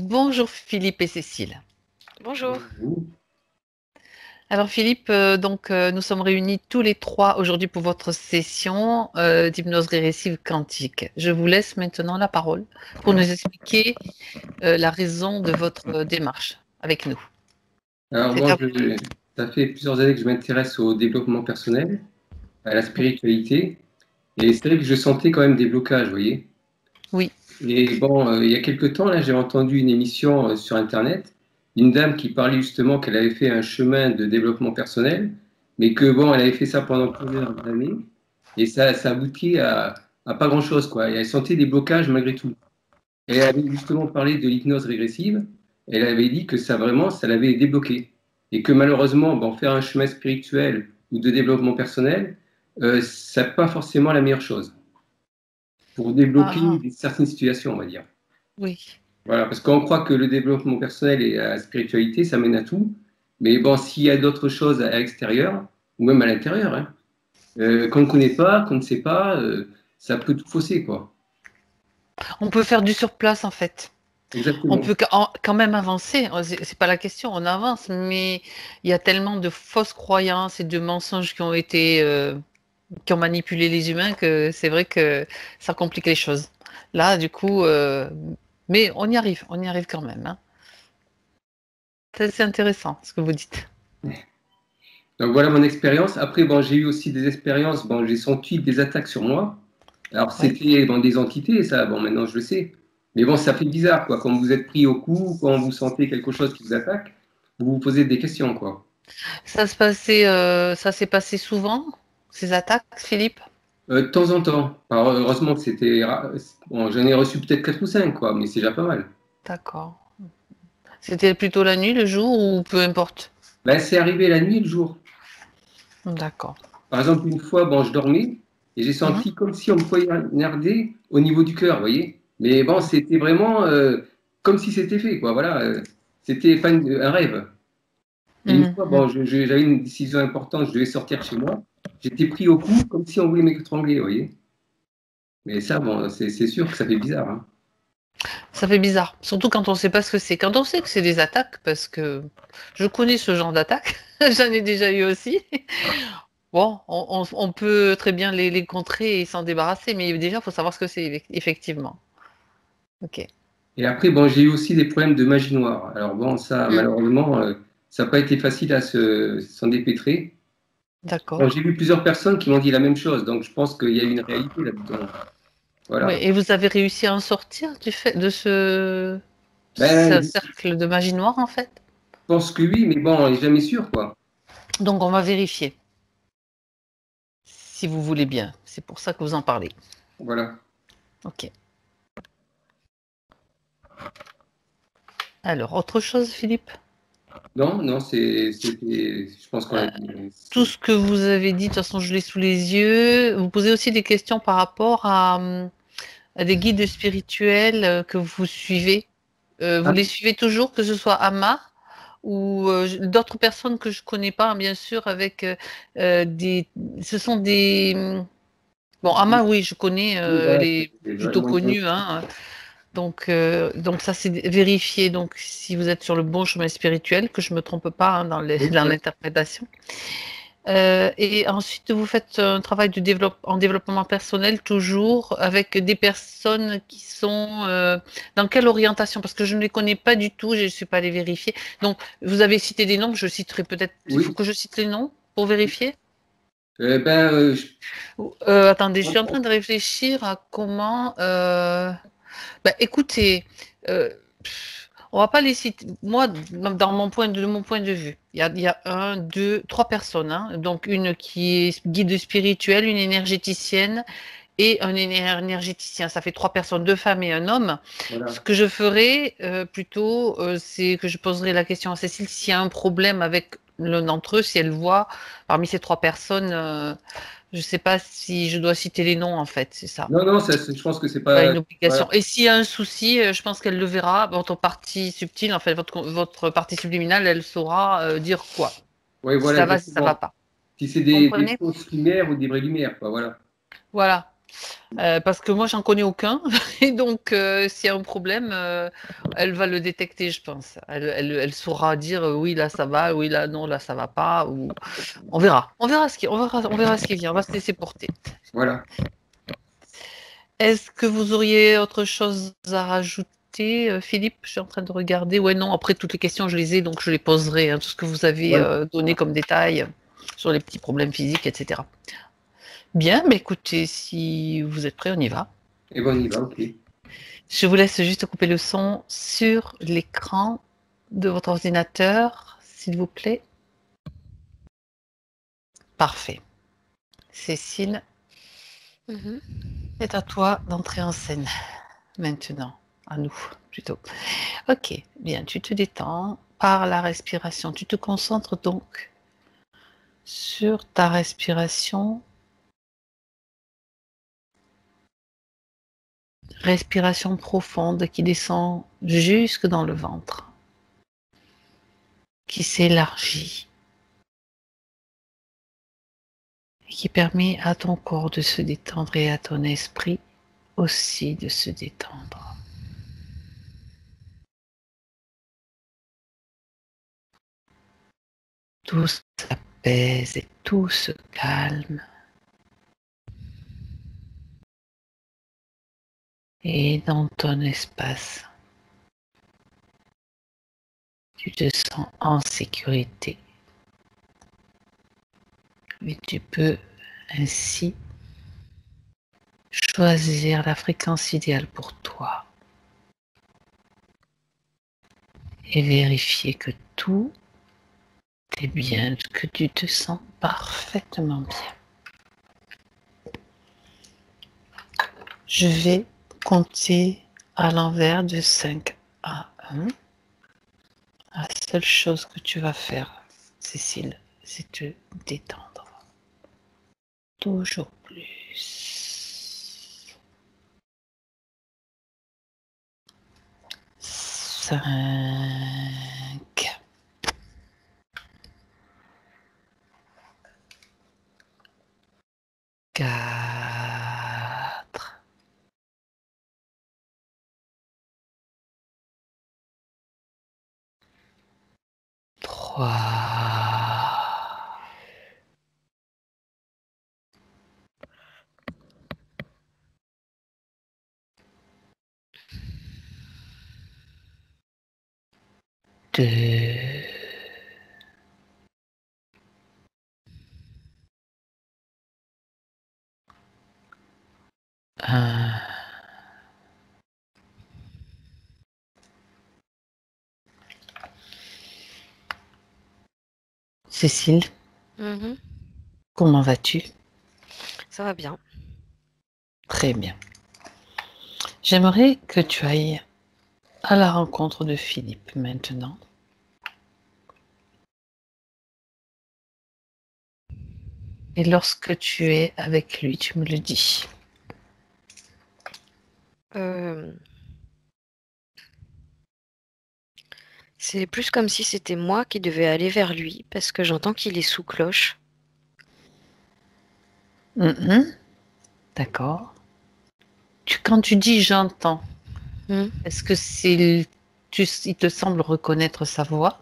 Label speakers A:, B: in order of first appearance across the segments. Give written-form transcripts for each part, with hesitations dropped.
A: Bonjour Philippe et Cécile.
B: Bonjour.
C: Bonjour.
A: Alors Philippe, nous sommes réunis tous les trois aujourd'hui pour votre session d'hypnose régressive quantique. Je vous laisse maintenant la parole pour nous expliquer la raison de votre démarche avec nous.
C: Alors
A: C'est
C: moi,
A: à vous.
C: ça fait plusieurs années que je m'intéresse au développement personnel, à la spiritualité, et c'est vrai que je sentais quand même des blocages, vous voyez.
A: Oui.
C: Et bon, il y a quelque temps, là, j'ai entendu une émission sur Internet, une dame qui parlait justement qu'elle avait fait un chemin de développement personnel, mais que bon, elle avait fait ça pendant plusieurs années, et ça aboutit à pas grand-chose, quoi. Et elle sentait des blocages malgré tout. Et elle avait justement parlé de l'hypnose régressive. Elle avait dit que ça vraiment, ça l'avait débloqué. Et que malheureusement, bon, faire un chemin spirituel ou de développement personnel, ça n'est pas forcément la meilleure chose pour débloquer
A: Ah,
C: certaines situations, on va dire.
A: oui.
C: Voilà, parce qu'on croit que le développement personnel et la spiritualité, ça mène à tout. Mais bon, s'il y a d'autres choses à l'extérieur, ou même à l'intérieur, hein, qu'on ne connaît pas, qu'on ne sait pas, ça peut tout fausser, quoi.
A: On peut faire du surplace en fait. On
C: Exactement.
A: peut quand même avancer, c'est pas la question, on avance, mais il y a tellement de fausses croyances et de mensonges qui ont manipulé les humains que c'est vrai que ça complique les choses. Là, du coup, mais on y arrive quand même, hein. C'est intéressant ce que vous dites.
C: Donc voilà mon expérience. Après, bon, j'ai eu aussi des expériences. Bon, j'ai senti des attaques sur moi. Alors
A: Oui.
C: c'était dans des entités, ça. Bon, maintenant je le sais. Mais bon, ça fait bizarre, quoi. Quand vous êtes pris au coup, quand vous sentez quelque chose qui vous attaque, vous vous posez des questions, quoi.
A: Ça s'est passé souvent, ces attaques, Philippe?
C: De temps en temps. Alors, heureusement que c'était bon, j'en ai reçu peut-être 4 ou 5, quoi. Mais c'est déjà pas mal.
A: D'accord. C'était plutôt la nuit, le jour ou peu importe?
C: Ben, c'est arrivé la nuit et le jour.
A: D'accord.
C: Par exemple, une fois, bon, je dormais et j'ai
A: Mhm.
C: senti comme si on me poignardait au niveau du cœur, vous voyez. Mais bon, c'était vraiment comme si c'était fait, quoi. Voilà, c'était pas un rêve. Et une
A: Mhm.
C: fois,
A: Mhm.
C: bon, j'avais une décision importante, je devais sortir de chez moi. J'étais pris au cou comme si on voulait m'étrangler, vous voyez. Mais ça, bon, c'est sûr que ça fait bizarre, hein.
A: Ça fait bizarre, surtout quand on ne sait pas ce que c'est. Quand on sait que c'est des attaques, parce que je connais ce genre d'attaques, j'en ai déjà eu aussi. Bon, on peut très bien les contrer et s'en débarrasser, mais déjà, il faut savoir ce que c'est, effectivement. Ok.
C: Et après, bon, j'ai eu aussi des problèmes de magie noire. Alors bon, ça,
A: Hmm.
C: malheureusement, ça n'a pas été facile à s'en dépêtrer. Bon,
A: D'accord.
C: j'ai vu plusieurs personnes qui m'ont dit la même chose, donc je pense qu'il y a une réalité là-dedans.
A: Oui,
C: Voilà.
A: et vous avez réussi à en sortir du fait de ce
C: Ben, je
A: cercle de magie noire, en fait?
C: pense que oui, mais bon, on n'est jamais sûr, quoi.
A: Donc, on va vérifier, si vous voulez bien. C'est pour ça que vous en parlez.
C: Voilà.
A: Ok. Alors, autre chose, Philippe?
C: Non, non, c'était, je pense qu'on a dit.
A: Tout ce que vous avez dit, de toute façon, je l'ai sous les yeux. Vous posez aussi des questions par rapport à des guides spirituels que vous suivez. Vous
C: Ah,
A: les suivez toujours, que ce soit Amma ou d'autres personnes que je connais pas, hein, bien sûr, avec des. Ce sont des. Bon, Amma, oui, je connais
C: oui, voilà,
A: les
C: c'est
A: plutôt
C: vraiment
A: connus, hein. Donc ça, c'est vérifié. Donc, si vous êtes sur le bon chemin spirituel, que je me trompe pas hein, dans
C: oui,
A: dans
C: voilà.
A: l'interprétation. Et ensuite, vous faites un travail en développement personnel toujours avec des personnes qui sont dans quelle orientation? Parce que je ne les connais pas du tout, je ne suis pas allée vérifier. Donc, vous avez cité des noms, je citerai peut-être. Il faut
C: Oui.
A: que je cite les noms pour vérifier.
C: Ben,
A: Attendez, je suis en train de réfléchir à comment. Bah, écoutez, euh, on va pas les citer. Moi, de mon point de vue, il y a un, deux, trois personnes, hein. Donc une qui est guide spirituel, une énergéticienne et un énergéticien. Ça fait trois personnes, deux femmes et un homme. Ce
C: voilà.
A: que je ferais plutôt, c'est que je poserai la question à Cécile s'il y a un problème avec l'un d'entre eux, si elle voit parmi ces trois personnes. Je ne sais pas si je dois citer les noms en fait, c'est ça.
C: Non, non, je pense que c'est
A: Pas
C: pas.
A: une
C: Voilà.
A: obligation. Et s'il y a un souci, je pense qu'elle le verra. Votre partie subtile, en fait, votre partie subliminale, elle saura dire quoi.
C: Oui,
A: Si
C: voilà,
A: ça va, si ça va
C: exactement.
A: pas.
C: Si c'est
A: Vous
C: des
A: comprenez?
C: fausses lumières ou des vraies lumières, quoi, voilà.
A: Voilà. Parce que moi, j'en connais aucun. Et donc, s'il y a un problème, elle va le détecter, je pense. Elle saura dire oui, là, ça va, oui, là, non, là, ça va pas. Ou... On verra. On verra ce qui vient. On va se laisser porter.
C: Voilà.
A: Est-ce que vous auriez autre chose à rajouter, Philippe? Je suis en train de regarder. Ouais, non, après, toutes les questions, je les ai, donc je les poserai. Hein, tout ce que vous avez
C: Voilà.
A: donné comme détail sur les petits problèmes physiques, etc. Bien, mais écoutez, si vous êtes prêts, on y va.
C: Et bon, on y va, ok.
A: Je vous laisse juste couper le son sur l'écran de votre ordinateur, s'il vous plaît. Parfait. Cécile, c'est à toi d'entrer en scène maintenant. À nous, plutôt. Ok, bien, tu te détends par la respiration. Tu te concentres donc sur ta respiration. Respiration profonde qui descend jusque dans le ventre, qui s'élargit et qui permet à ton corps de se détendre et à ton esprit aussi de se détendre. Tout s'apaise et tout se calme. Et dans ton espace, tu te sens en sécurité. Mais tu peux ainsi choisir la fréquence idéale pour toi et vérifier que tout est bien, que tu te sens parfaitement bien. Je vais compter à l'envers de 5 à 1. La seule chose que tu vas faire, Cécile, c'est te détendre. Toujours plus. 5. 4. 3. 2. 1. Cécile, comment vas-tu?
B: Ça va bien.
A: Très bien. J'aimerais que tu ailles à la rencontre de Philippe maintenant. Et lorsque tu es avec lui, tu me le dis.
B: C'est plus comme si c'était moi qui devais aller vers lui parce que j'entends qu'il est sous cloche.
A: D'accord. Quand tu dis j'entends, est-ce que il te semble reconnaître sa voix?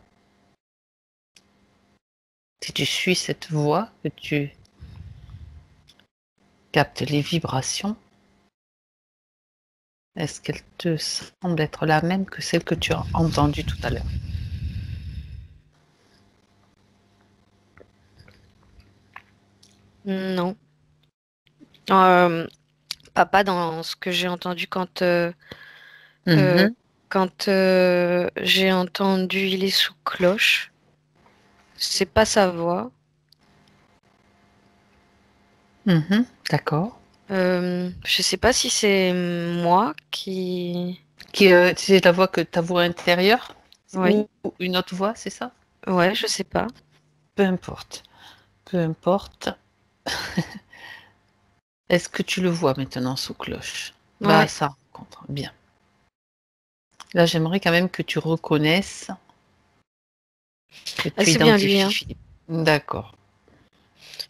A: Si tu suis cette voix, que tu captes les vibrations, est-ce qu'elle te semble être la même que celle que tu as entendue tout à l'heure?
B: Non. Pas dans ce que j'ai entendu quand j'ai entendu il est sous cloche. C'est pas sa voix.
A: D'accord.
B: Je sais pas si c'est moi qui...
A: C'est ta voix intérieure?
B: Oui.
A: Ou une autre voix, c'est ça?
B: Ouais, je sais pas.
A: Peu importe. Peu importe. Est-ce que tu le vois maintenant sous cloche? Va à
B: Ouais.
A: sa rencontre. Bien. Là, j'aimerais quand même que tu reconnaisses que tu
B: c'est bien lui,
A: identifies
B: hein.
A: Philippe. D'accord.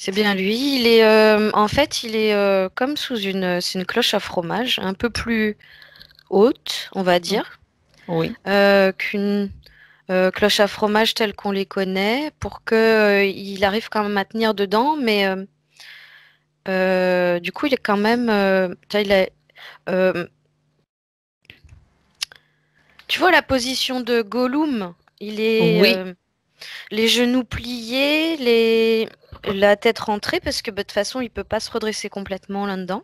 B: C'est bien lui. Il est, en fait, il est comme c'est une cloche à fromage, un peu plus haute, on va dire,
A: Oui.
B: qu'une cloche à fromage telle qu'on les connaît, pour que il arrive quand même à tenir dedans, mais du coup, il est quand même, euh, tu vois la position de Gollum, il est
A: Oui.
B: les genoux pliés, la tête rentrée, parce que bah, de toute façon, il peut pas se redresser complètement là-dedans.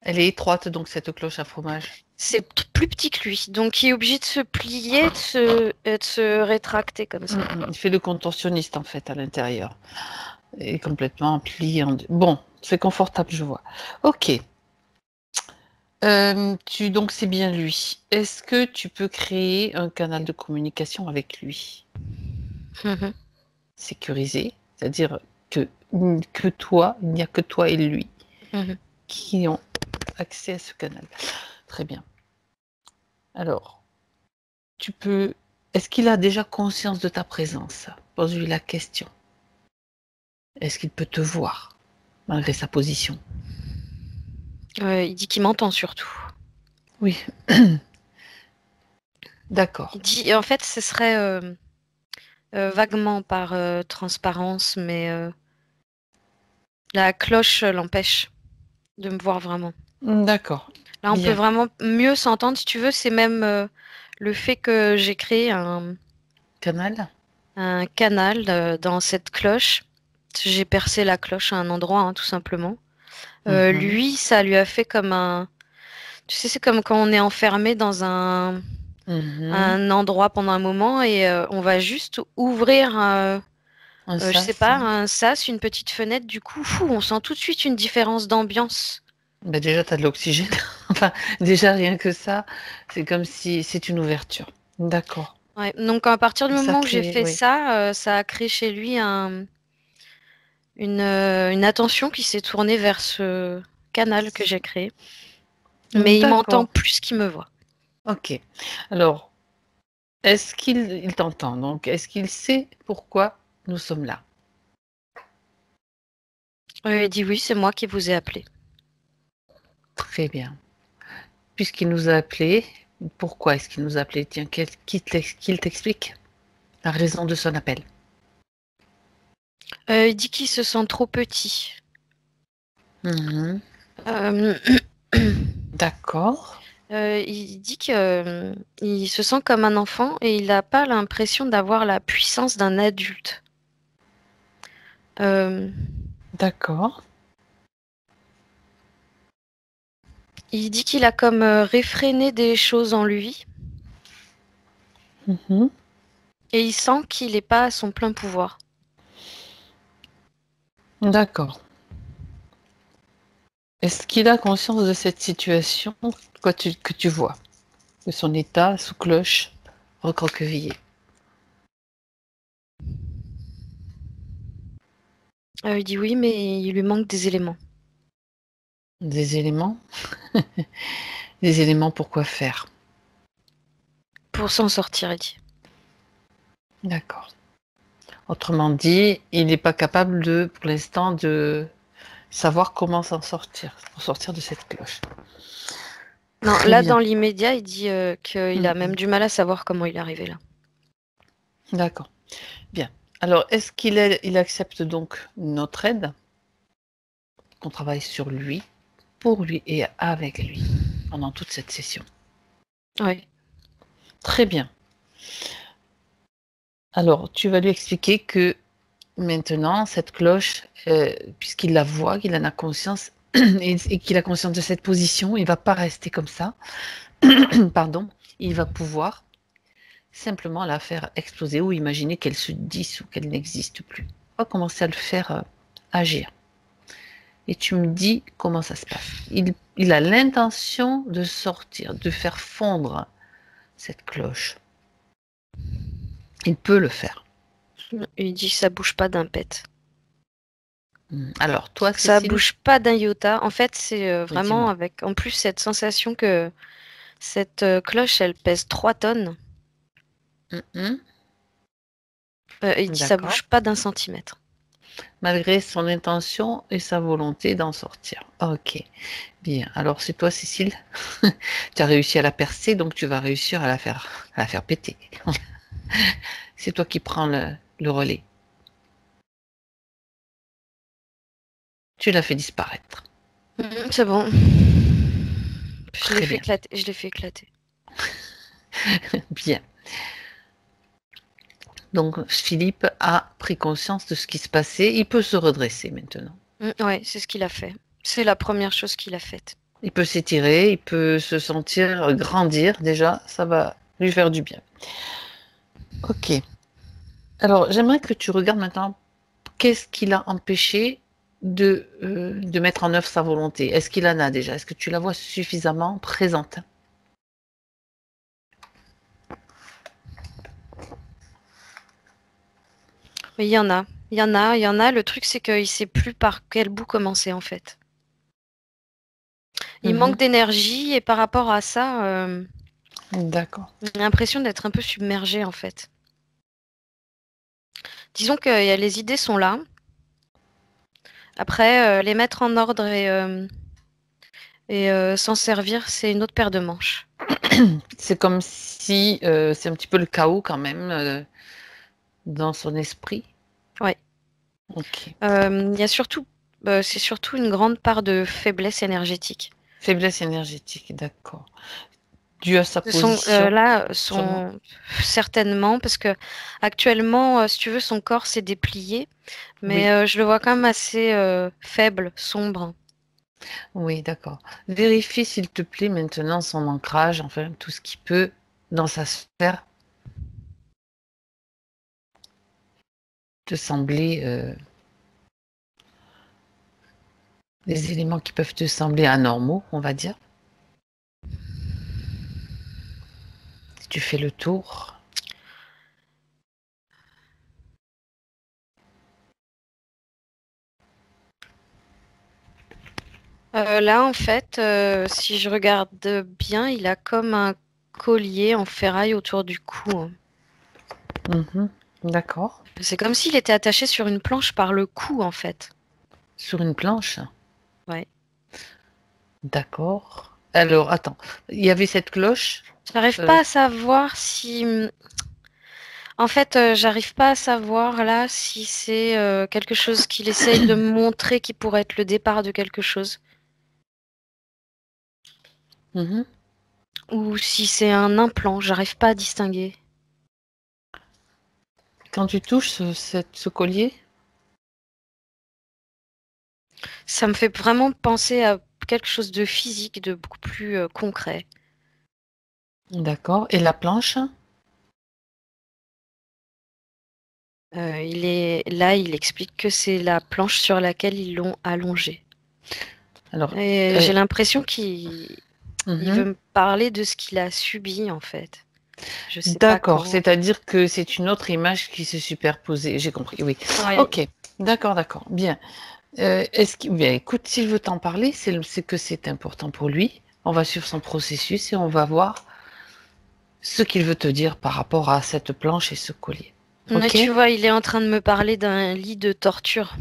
A: Elle est étroite, donc, cette cloche à fromage.
B: C'est plus petit que lui, donc il est obligé de se plier, de se rétracter comme ça.
A: Il fait le contorsionniste, en fait, à l'intérieur. Et complètement plié en deux. Bon, c'est confortable, je vois. Ok. Donc, c'est bien lui. Est-ce que tu peux créer un canal de communication avec lui?
B: Mhm.
A: Sécurisé, c'est-à-dire que toi, il n'y a que toi et lui
B: Mhm.
A: qui ont accès à ce canal. Très bien. Alors, tu peux. Est-ce qu'il a déjà conscience de ta présence? Pose-lui la question. Est-ce qu'il peut te voir, malgré sa position?
B: Il dit qu'il m'entend surtout.
A: Oui. D'accord.
B: Il dit, en fait, ce serait vaguement par transparence, mais la cloche l'empêche de me voir vraiment.
A: D'accord.
B: Là, on peut
A: Bien.
B: vraiment mieux s'entendre, si tu veux. C'est même le fait que j'ai créé
A: Canal?
B: un canal dans cette cloche. J'ai percé la cloche à un endroit, hein, tout simplement.
A: Mhm.
B: Lui, ça lui a fait comme un... Tu sais, c'est comme quand on est enfermé dans
A: Mhm.
B: un endroit pendant un moment et on va juste ouvrir,
A: Un
B: je sais
A: sas.
B: pas, un sas, une petite fenêtre. Du coup, fou, on sent tout de suite une différence d'ambiance.
A: Ben déjà, tu as de l'oxygène. Enfin, déjà, rien que ça, c'est comme si c'est une ouverture. D'accord.
B: Ouais. Donc, à partir du
A: Ça
B: moment où j'ai
A: crée,
B: fait
A: oui.
B: ça, ça a créé chez lui une attention qui s'est tournée vers ce canal que j'ai créé. Mais il m'entend
A: D'accord.
B: plus qu'il me voit.
A: Ok. Alors, est-ce qu'il t'entend? Donc, est-ce qu'il sait pourquoi nous sommes là?
B: Il dit oui, c'est moi qui vous ai appelé.
A: Très bien. Puisqu'il nous a appelés, pourquoi est-ce qu'il nous a appelés? Tiens, qu'il t'explique la raison de son appel.
B: Il dit qu'il se sent trop petit.
A: Mhm.
B: Euh,
A: D'accord.
B: il dit que il se sent comme un enfant et il n'a pas l'impression d'avoir la puissance d'un adulte. Euh,
A: D'accord.
B: il dit qu'il a comme réfréné des choses en lui
A: Mhm.
B: et il sent qu'il n'est pas à son plein pouvoir.
A: D'accord. Est-ce qu'il a conscience de cette situation que tu vois, de son état sous cloche, recroquevillé?
B: Il dit oui, mais il lui manque des éléments.
A: Des éléments? Des éléments pour quoi faire?
B: Pour s'en sortir, il dit.
A: D'accord. Autrement dit, il n'est pas capable pour l'instant, de savoir comment s'en sortir, pour sortir de cette cloche.
B: Non,
A: Très
B: là,
A: bien.
B: dans l'immédiat, il dit qu'il a même
A: Mhm.
B: du mal à savoir comment il est arrivé là.
A: D'accord. Bien. Alors, est-ce il accepte donc notre aide, qu'on travaille sur lui, pour lui et avec lui, pendant toute cette session?
B: Oui.
A: Très bien. Alors, tu vas lui expliquer que maintenant, cette cloche, puisqu'il la voit, qu'il en a conscience et qu'il a conscience de cette position, il ne va pas rester comme ça. Pardon. Il va pouvoir simplement la faire exploser ou imaginer qu'elle se dissout, qu'elle n'existe plus. On va commencer à le faire agir. Et tu me dis comment ça se passe. Il a l'intention de sortir, de faire fondre cette cloche. Il peut le faire.
B: Il dit que ça bouge pas d'un pet.
A: Alors, toi,
B: Ça
A: Cécile,
B: bouge pas d'un iota. En fait, c'est
A: oui,
B: vraiment
A: dis-moi.
B: avec en plus cette sensation que cette cloche, elle pèse 3 tonnes. Il dit ça
A: D'accord.
B: bouge pas d'un centimètre.
A: malgré son intention et sa volonté d'en sortir. Ok, bien. Alors c'est toi, Cécile. Tu as réussi à la percer, donc tu vas réussir à la faire péter. C'est toi qui prends le relais. Tu l'as fait disparaître.
B: C'est bon. Je
A: Très
B: l'ai fait
A: bien.
B: éclater. Je l'ai fait éclater.
A: Bien. Donc Philippe a pris conscience de ce qui se passait. Il peut se redresser maintenant.
B: Ouais, c'est ce qu'il a fait. C'est la première chose qu'il a faite.
A: Il peut s'étirer, il peut se sentir grandir déjà. Ça va lui faire du bien. Ok. Alors j'aimerais que tu regardes maintenant qu'est-ce qui l'a empêché de mettre en œuvre sa volonté. Est-ce qu'il en a déjà? Est-ce que tu la vois suffisamment présente?
B: Mais il y en a. Il y en a. Il y en a. Le truc, c'est qu'il sait plus par quel bout commencer, en fait. Il manque d'énergie et par rapport à ça,
A: D'accord.
B: j'ai l'impression d'être un peu submergé, en fait. Disons que les idées sont là. Après, les mettre en ordre et s'en servir, c'est une autre paire de manches.
A: C'est comme si c'est un petit peu le chaos quand même dans son esprit.
B: Ouais.
A: Ok.
B: Il y a surtout, c'est surtout une grande part de faiblesse énergétique.
A: Faiblesse énergétique, d'accord. Dû à sa
B: Sont,
A: position,
B: là,
A: sûrement.
B: sont certainement, parce que actuellement, si tu veux, son corps s'est déplié, mais
A: Oui,
B: je le vois quand même assez faible, sombre.
A: oui, d'accord. Vérifie s'il te plaît maintenant son ancrage, enfin tout ce qui peut dans sa sphère te sembler des éléments qui peuvent te sembler anormaux, on va dire. Si tu fais le tour.
B: Là, en fait, si je regarde bien, il a comme un collier en ferraille autour du cou, hein.
A: Mhm, d'accord.
B: C'est comme s'il était attaché sur une planche par le cou, en fait.
A: Sur une planche.
B: Ouais.
A: D'accord. Alors, attends. Il y avait cette cloche.
B: J'arrive
A: euh,
B: pas à savoir si. En fait, j'arrive pas à savoir là si c'est quelque chose qu'il essaye de me montrer qui pourrait être le départ de quelque chose,
A: mhm.
B: ou si c'est un implant. J'arrive pas à distinguer.
A: Quand tu touches ce collier,
B: Ça me fait vraiment penser à quelque chose de physique, de beaucoup plus concret.
A: d'accord. Et la planche?
B: Il explique que c'est la planche sur laquelle ils l'ont allongé.
A: Alors,
B: Et j'ai l'impression il
A: mhm.
B: veut me parler de ce qu'il a subi, en fait. Je sais pas
A: D'accord.
B: quand.
A: C'est-à-dire que c'est une autre image qui se superposait. J'ai compris, oui.
B: Ouais.
A: Ok. D'accord, d'accord. Bien. Bien, écoute, s'il veut t'en parler, c'est que c'est important pour lui. On va suivre son processus et on va voir ce qu'il veut te dire par rapport à cette planche et ce collier.
B: Mais
A: Ok?
B: tu vois, il est en train de me parler d'un lit de torture.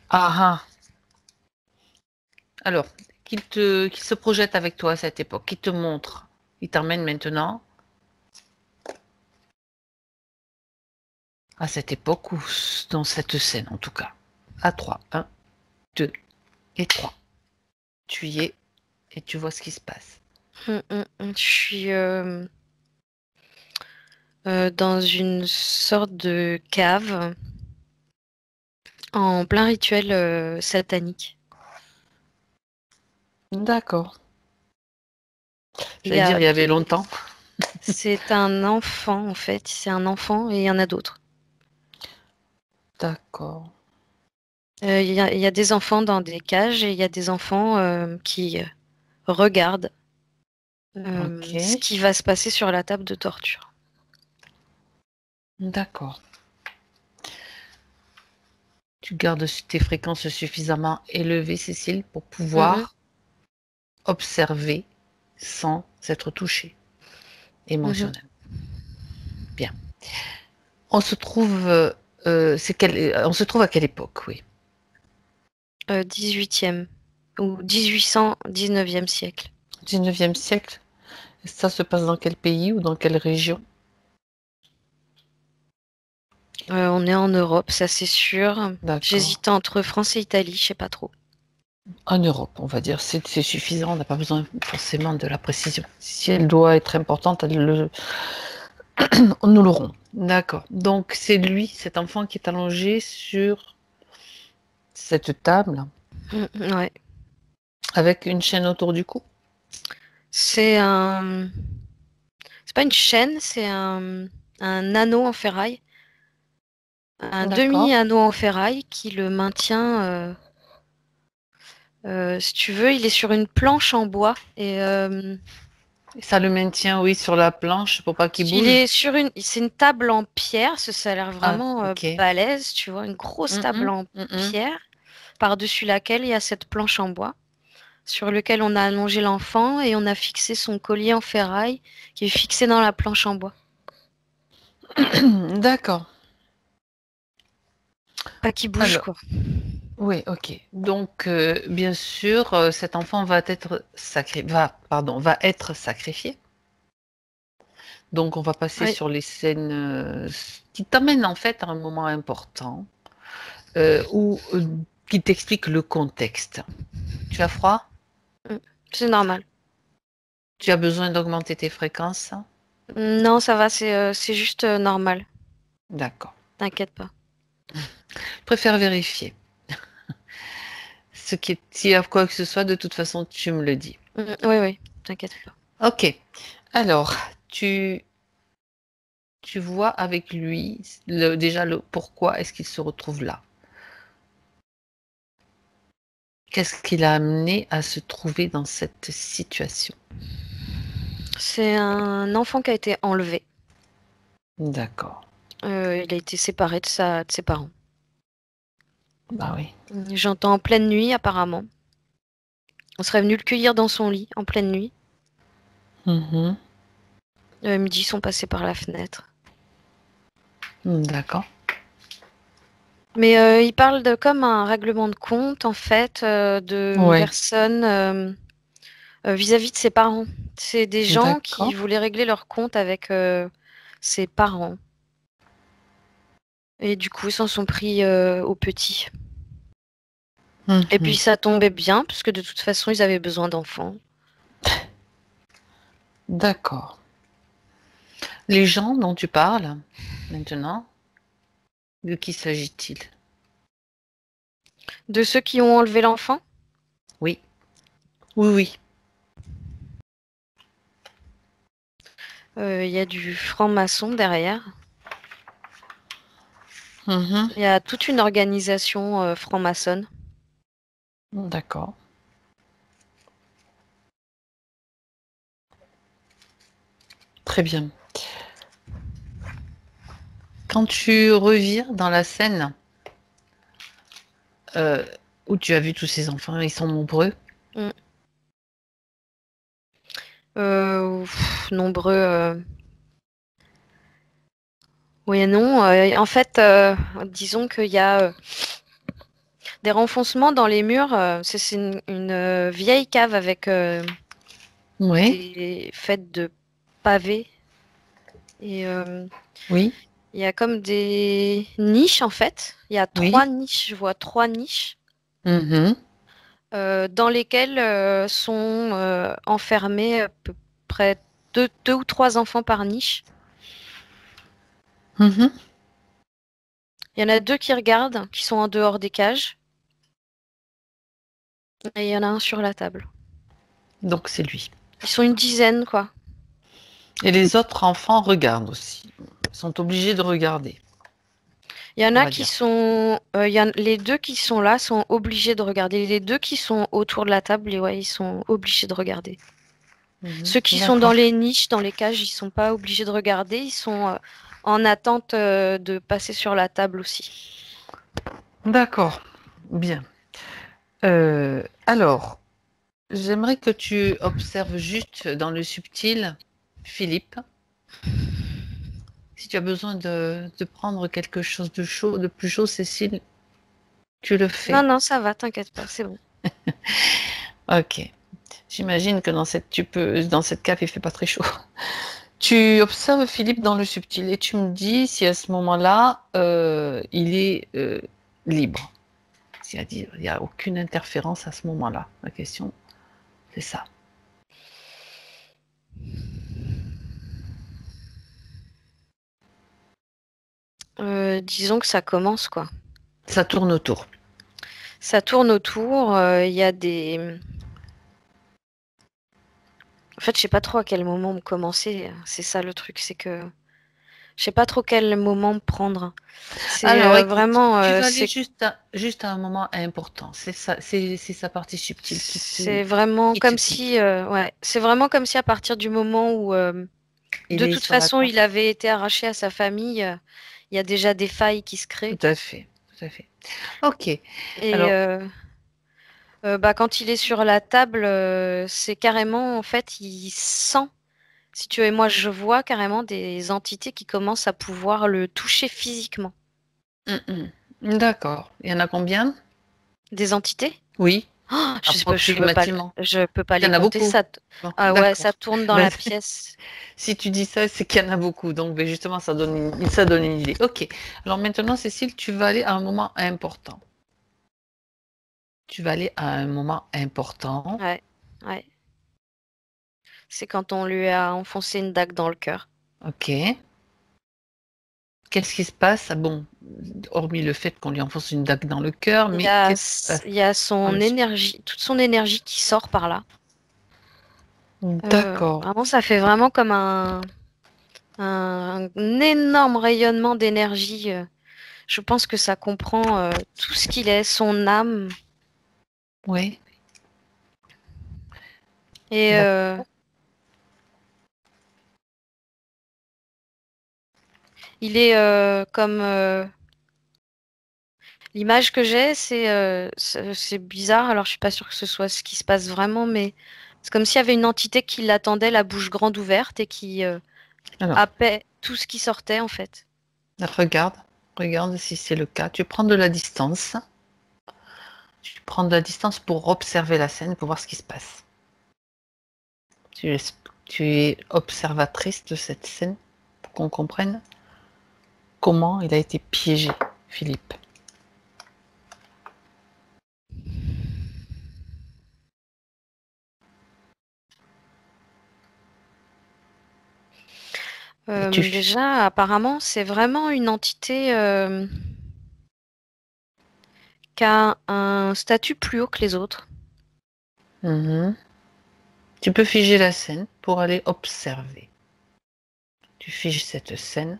A: Ah ah. Alors, qu'il se projette avec toi à cette époque, qu'il te montre, il t'emmène maintenant à cette époque ou dans cette scène en tout cas. À 3. 1, 2 et 3. Tu y es et tu vois ce qui se passe.
B: Je suis dans une sorte de cave en plein rituel satanique.
A: D'accord.
B: Il y
A: J'allais dire
B: a,
A: il y avait longtemps.
B: c'est un enfant en fait, c'est un enfant et il y en a d'autres.
A: D'accord.
B: Il y a des enfants dans des cages et il y a des enfants qui regardent
A: Ok.
B: ce qui va se passer sur la table de torture.
A: D'accord. Tu gardes tes fréquences suffisamment élevées, Cécile, pour
B: Mhm,
A: pouvoir observer sans être touché
B: mhm.
A: émotionnellement. Bien. On se trouve On se trouve à quelle époque, oui?
B: 18e ou 1800, 19e siècle.
A: 19e siècle? Ça se passe dans quel pays ou dans quelle région?
B: On est en Europe, ça c'est sûr.
A: D'accord.
B: J'hésite entre France et Italie, je sais pas trop.
A: En Europe, on va dire, c'est suffisant, on n'a pas besoin forcément de la précision. Si elle doit être importante, nous l'aurons. D'accord. Donc c'est lui, cet enfant, qui est allongé sur cette table
B: Ouais.
A: avec une chaîne autour du cou.
B: C'est pas une chaîne, c'est un anneau en ferraille. Un
A: D'accord.
B: demi-anneau en ferraille qui le maintient. Si tu veux, il est sur une planche en bois et
A: Ça le maintient, oui, sur la planche pour pas qu'il bouge.
B: c'est une table en pierre, ça a l'air vraiment
A: ok.
B: balèze, tu vois, une grosse table en pierre par-dessus laquelle il y a cette planche en bois sur lequel on a allongé l'enfant et on a fixé son collier en ferraille qui est fixé dans la planche en bois.
A: D'accord.
B: Pas qu'il bouge,
A: Alors,
B: quoi.
A: oui, ok. Donc, bien sûr, cet enfant va être sacrifié. Donc, on va passer sur les scènes qui t'amènent en fait à un moment important ou qui t'explique le contexte. Tu as froid?
B: C'est normal.
A: Tu as besoin d'augmenter tes fréquences?
B: Non, ça va, c'est juste normal.
A: D'accord.
B: T'inquiète pas.
A: Je préfère vérifier. S'il y a quoi que ce soit, de toute façon, tu me le dis.
B: Oui, t'inquiète pas.
A: Ok. Alors, tu vois avec lui déjà le pourquoi est-ce qu'il se retrouve là. Qu'est-ce qui l'a amené à se trouver dans cette situation?
B: C'est un enfant qui a été enlevé.
A: D'accord.
B: Il a été séparé de ses parents.
A: Bah oui.
B: J'entends en pleine nuit, apparemment. On serait venu le cueillir dans son lit, en pleine nuit.
A: Mhm.
B: Midi, ils sont passés par la fenêtre.
A: D'accord.
B: Mais il parle de comme un règlement de compte, en fait, de personnes vis-à-vis de ses parents. C'est des gens qui voulaient régler leur compte avec ses parents. Et du coup, ils s'en sont pris au petit. Et puis, ça tombait bien, puisque de toute façon, ils avaient besoin d'enfants.
A: D'accord. Les gens dont tu parles maintenant, de qui s'agit-il?
B: De ceux qui ont enlevé l'enfant?
A: Oui. Oui.
B: Il y a du franc-maçon derrière. Il y a toute une organisation franc-maçonne.
A: D'accord. Très bien. Quand tu reviens dans la scène où tu as vu tous ces enfants, ils sont nombreux?
B: Nombreux. Oui et non. En fait, disons qu'il y a des renfoncements dans les murs. C'est une vieille cave avec des faites de pavés. Et
A: oui.
B: Il y a comme des niches, en fait. Il y a 3 niches. Je vois 3 niches. Dans lesquelles sont enfermés à peu près 2 ou 3 enfants par niche. Il y en a 2 qui regardent, qui sont en dehors des cages. Et il y en a un sur la table.
A: Donc c'est lui.
B: Ils sont une dizaine, quoi.
A: Et les autres enfants regardent aussi. Ils sont obligés de regarder.
B: Il y en a qui sont... les 2 qui sont là sont obligés de regarder. Les 2 qui sont autour de la table, ils sont obligés de regarder. Ceux qui sont dans les niches, dans les cages, ils sont pas obligés de regarder. Ils sont en attente de passer sur la table aussi.
A: D'accord. Bien. Alors, j'aimerais que tu observes juste dans le subtil Philippe. Si tu as besoin de prendre quelque chose de chaud, de plus chaud, Cécile, tu le fais.
B: Non, non, ça va, t'inquiète pas, c'est bon.
A: Ok. J'imagine que dans cette cave, il fait pas très chaud. Tu observes Philippe dans le subtil et tu me dis si à ce moment-là, il est libre. C'est-à-dire, il n'y a aucune interférence à ce moment-là. La question, c'est ça.
B: Disons que ça commence, quoi.
A: Ça tourne autour.
B: Ça tourne autour, il y a des... En fait, je sais pas trop à quel moment commencer. C'est ça le truc, c'est que je sais pas trop quel moment prendre. C'est
A: Alors, écoute,
B: vraiment...
A: tu vas aller juste à un moment important. C'est ça, c'est sa partie subtile qui
B: c'est vraiment
A: qui
B: comme
A: te pique.
B: si... ouais, c'est vraiment comme si à partir du moment où...
A: Il
B: de
A: est
B: toute
A: sur la
B: façon,
A: table.
B: il avait été arraché à sa famille, il y a déjà des failles qui se créent.
A: Tout à fait, tout à fait. Ok.
B: Et
A: Alors,
B: quand il est sur la table, c'est carrément, en fait, il sent, si tu veux, et moi je vois carrément des entités qui commencent à pouvoir le toucher physiquement.
A: d'accord. Il y en a combien?
B: Des entités?
A: Oui,
B: Oh,
A: approximativement.
B: je peux pas
A: Il y
B: les
A: en a
B: compter.
A: beaucoup.
B: Ça,
A: Bon,
B: ah ouais, ça
A: d'accord.
B: tourne dans
A: Ben,
B: la pièce.
A: si tu dis ça, c'est qu'il y en a beaucoup. Donc, ben, justement, ça donne une idée. Ok. Alors maintenant, Cécile, tu vas aller à un moment important. Tu vas aller à un moment important.
B: Ouais, ouais. C'est quand on lui a enfoncé une dague dans le cœur.
A: Ok. Qu'est-ce qui se passe? Ah bon, hormis le fait qu'on lui enfonce une dague dans le cœur,
B: Il y
A: mais
B: a,
A: qu'est-ce qui se passe
B: il y a
A: dans
B: son
A: le suite?
B: énergie, toute son énergie qui sort par là.
A: D'accord.
B: Vraiment, ça fait vraiment comme un énorme rayonnement d'énergie. Je pense que ça comprend tout ce qu'il est, son âme.
A: Oui.
B: Et
A: D'accord.
B: il est comme... l'image que j'ai, c'est bizarre. Alors, je suis pas sûre que ce soit ce qui se passe vraiment, mais c'est comme s'il y avait une entité qui l'attendait, la bouche grande ouverte, et qui
A: Alors,
B: happait tout ce qui sortait, en fait.
A: regarde si c'est le cas. Tu prends de la distance. Tu prends de la distance pour observer la scène, pour voir ce qui se passe. Tu es observatrice de cette scène pour qu'on comprenne comment il a été piégé, Philippe. Et
B: Déjà, apparemment, c'est vraiment une entité qui a un statut plus haut que les autres.
A: Tu peux figer la scène pour aller observer. Tu figes cette scène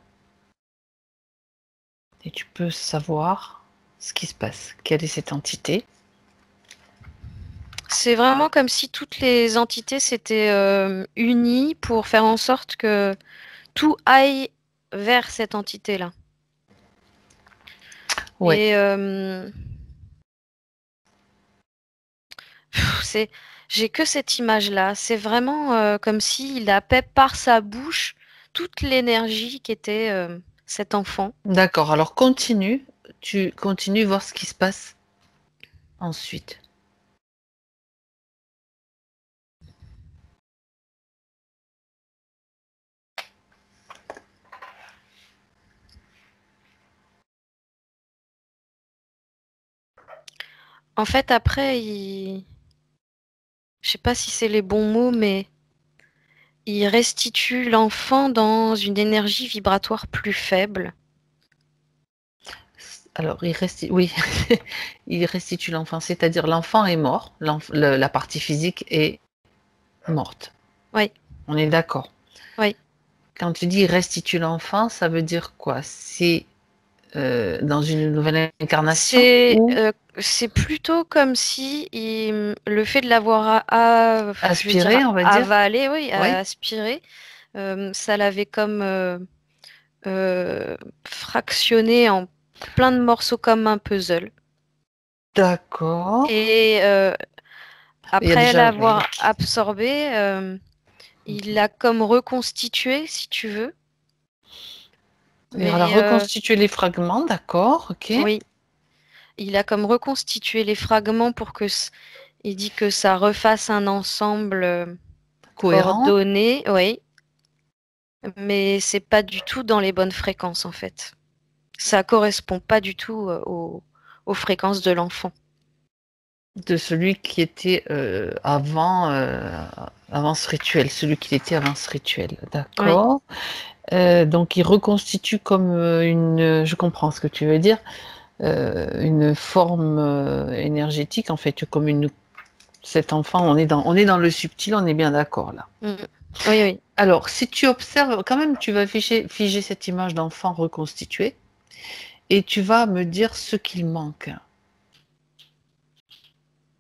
A: et tu peux savoir ce qui se passe. Quelle est cette entité?
B: C'est vraiment comme si toutes les entités s'étaient unies pour faire en sorte que tout aille vers cette entité-là.
A: Ouais.
B: Et j'ai que cette image-là. C'est vraiment comme s'il appelait par sa bouche toute l'énergie qu'était cet enfant.
A: D'accord, alors continue. Tu continues voir ce qui se passe ensuite.
B: En fait, après, je sais pas si c'est les bons mots, mais il restitue l'enfant dans une énergie vibratoire plus faible.
A: Alors, oui, il restitue l'enfant, c'est-à-dire l'enfant est mort, la partie physique est morte.
B: Oui.
A: On est d'accord.
B: Oui.
A: Quand tu dis restitue l'enfant, ça veut dire quoi? C'est dans une nouvelle incarnation
B: C'est plutôt comme si le fait de l'avoir je vais dire
A: aspiré, on va dire?
B: avalé, oui,
A: Oui.
B: aspiré, ça l'avait comme fractionné en plein de morceaux comme un puzzle.
A: D'accord.
B: Et
A: Il y a
B: après
A: déjà
B: l'avoir absorbé, il l'a comme reconstitué, si tu veux.
A: Il a reconstitué les fragments, d'accord, ok.
B: Oui. Il a comme reconstitué les fragments pour que il dit que ça refasse un ensemble coordonné, oui. Mais c'est pas du tout dans les bonnes fréquences en fait. Ça correspond pas du tout aux fréquences de l'enfant.
A: De celui qui était avant ce rituel, celui qui était avant ce rituel, d'accord. Oui. Donc il reconstitue comme je comprends ce que tu veux dire, une forme énergétique en fait, comme cet enfant, on est dans le subtil, on est bien d'accord là.
B: Oui, oui.
A: Alors, si tu observes, quand même, tu vas figer cette image d'enfant reconstitué et tu vas me dire ce qu'il manque.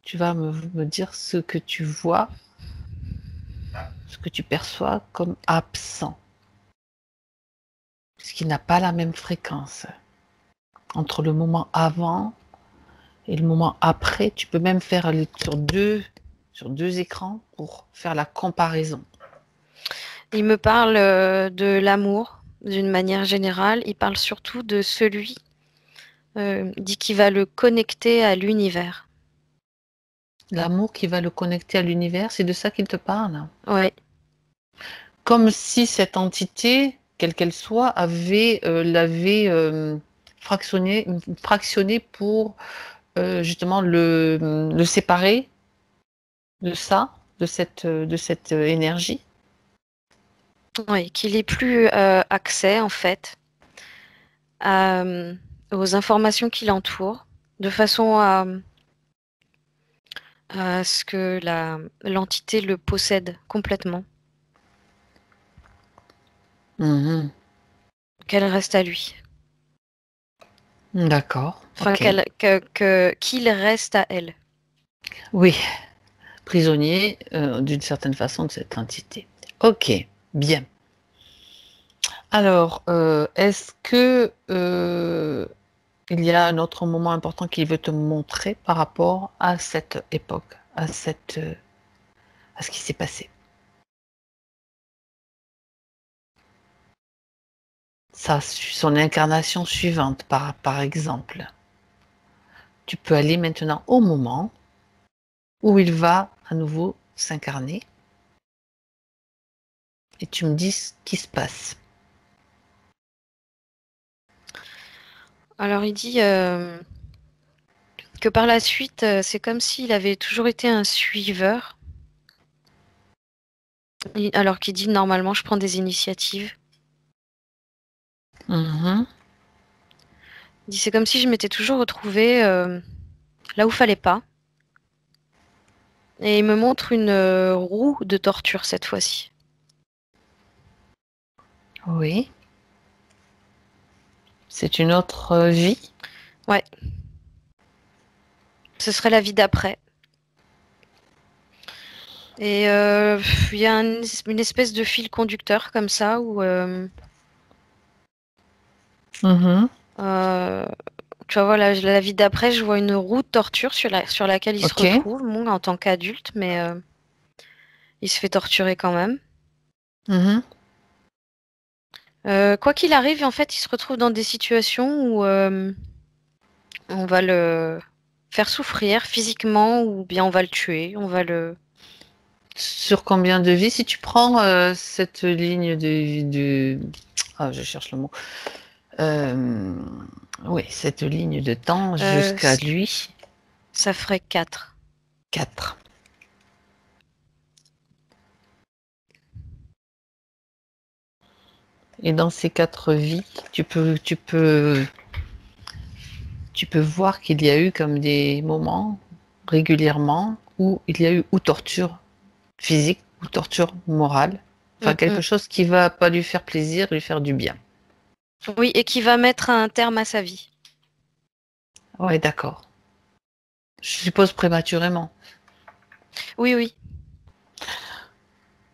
A: Tu vas me dire ce que tu vois, ce que tu perçois comme absent. Ce qui n'a pas la même fréquence. Entre le moment avant et le moment après, tu peux même faire sur deux écrans pour faire la comparaison.
B: Il me parle de l'amour d'une manière générale. Il parle surtout de celui dit qu'il va le connecter à l'univers.
A: L'amour qui va le connecter à l'univers, c'est de ça qu'il te parle?
B: Oui.
A: Comme si cette entité, quelle qu'elle soit, l'avait fractionné pour justement le séparer de ça, de cette énergie.
B: Oui, qu'il n'ait plus accès en fait aux informations qui l'entourent, de façon à ce que l'entité le possède complètement.
A: Mmh.
B: Qu'elle reste à lui.
A: D'accord.
B: Enfin,
A: okay.
B: Qu'il reste à elle.
A: Oui, prisonnier d'une certaine façon de cette entité. Ok, bien. Alors, est-ce que il y a un autre moment important qu'il veut te montrer par rapport à cette époque, à ce qui s'est passé? Son incarnation suivante, par exemple. Tu peux aller maintenant au moment où il va à nouveau s'incarner et tu me dis ce qui se passe.
B: Alors il dit que par la suite, c'est comme s'il avait toujours été un suiveur. Alors qu'il dit normalement je prends des initiatives.
A: Mmh.
B: Il dit c'est comme si je m'étais toujours retrouvée là où fallait pas. Et il me montre une roue de torture cette fois-ci.
A: Oui. C'est une autre vie?
B: Ouais. Ce serait la vie d'après. Et il y a une espèce de fil conducteur comme ça où tu vois, voilà, la vie d'après, je vois une roue de torture sur laquelle il se retrouve, bon, en tant qu'adulte, mais il se fait torturer quand même. Quoi qu'il arrive, en fait, il se retrouve dans des situations où on va le faire souffrir physiquement ou bien on va le tuer, on va le...
A: Sur combien de vies? Si tu prends cette ligne de... Ah, je cherche le mot. Oui, cette ligne de temps jusqu'à lui.
B: Ça ferait 4.
A: 4. Et dans ces 4 vies, tu peux voir qu'il y a eu comme des moments régulièrement où il y a eu ou torture physique ou torture morale. Enfin, quelque chose qui va pas lui faire plaisir, lui faire du bien.
B: Oui, et qui va mettre un terme à sa vie.
A: Ouais, d'accord. Je suppose prématurément.
B: Oui, oui.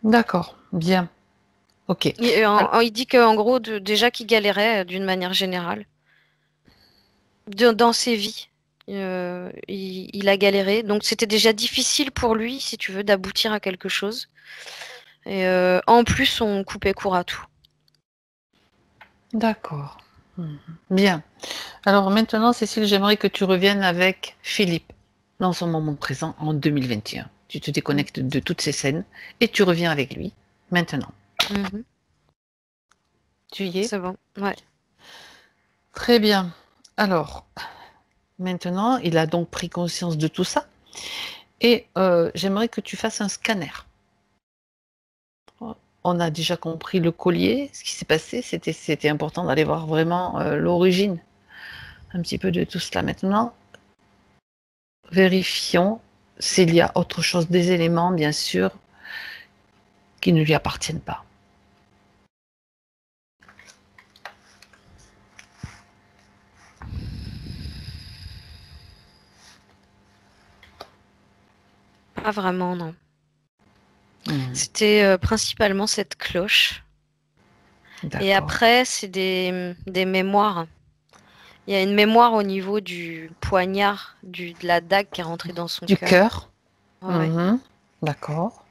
A: D'accord, bien. Ok.
B: Il dit qu'en gros, déjà qu'il galérait d'une manière générale. Dans ses vies. Il a galéré. Donc c'était déjà difficile pour lui, si tu veux, d'aboutir à quelque chose. Et en plus, on coupait court à tout.
A: D'accord. Bien. Alors maintenant, Cécile, j'aimerais que tu reviennes avec Philippe dans son moment présent en 2021. Tu te déconnectes de toutes ces scènes et tu reviens avec lui maintenant. Tu y es?
B: C'est bon, ouais.
A: Très bien. Alors, maintenant, il a donc pris conscience de tout ça et j'aimerais que tu fasses un scanner. On a déjà compris le collier, ce qui s'est passé, c'était important d'aller voir vraiment l'origine un petit peu de tout cela. Maintenant, vérifions s'il y a autre chose, des éléments, bien sûr, qui ne lui appartiennent pas.
B: Pas vraiment, non. C'était principalement cette cloche. Et après, c'est des mémoires. Il y a une mémoire au niveau du poignard, de la dague qui est rentrée dans son cœur.
A: Du cœur.
B: Ouais.
A: D'accord.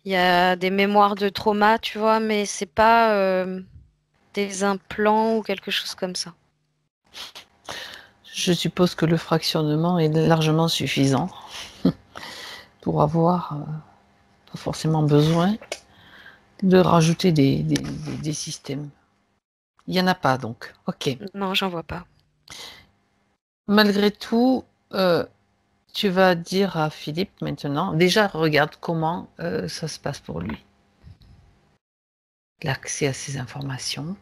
B: Il y a des mémoires de trauma, tu vois, mais c'est pas des implants ou quelque chose comme ça.
A: Je suppose que le fractionnement est largement suffisant pour avoir pas forcément besoin de rajouter des systèmes. Il n'y en a pas donc. Ok.
B: Non, j'en vois pas.
A: Malgré tout, tu vas dire à Philippe maintenant, déjà regarde comment ça se passe pour lui. L'accès à ces informations.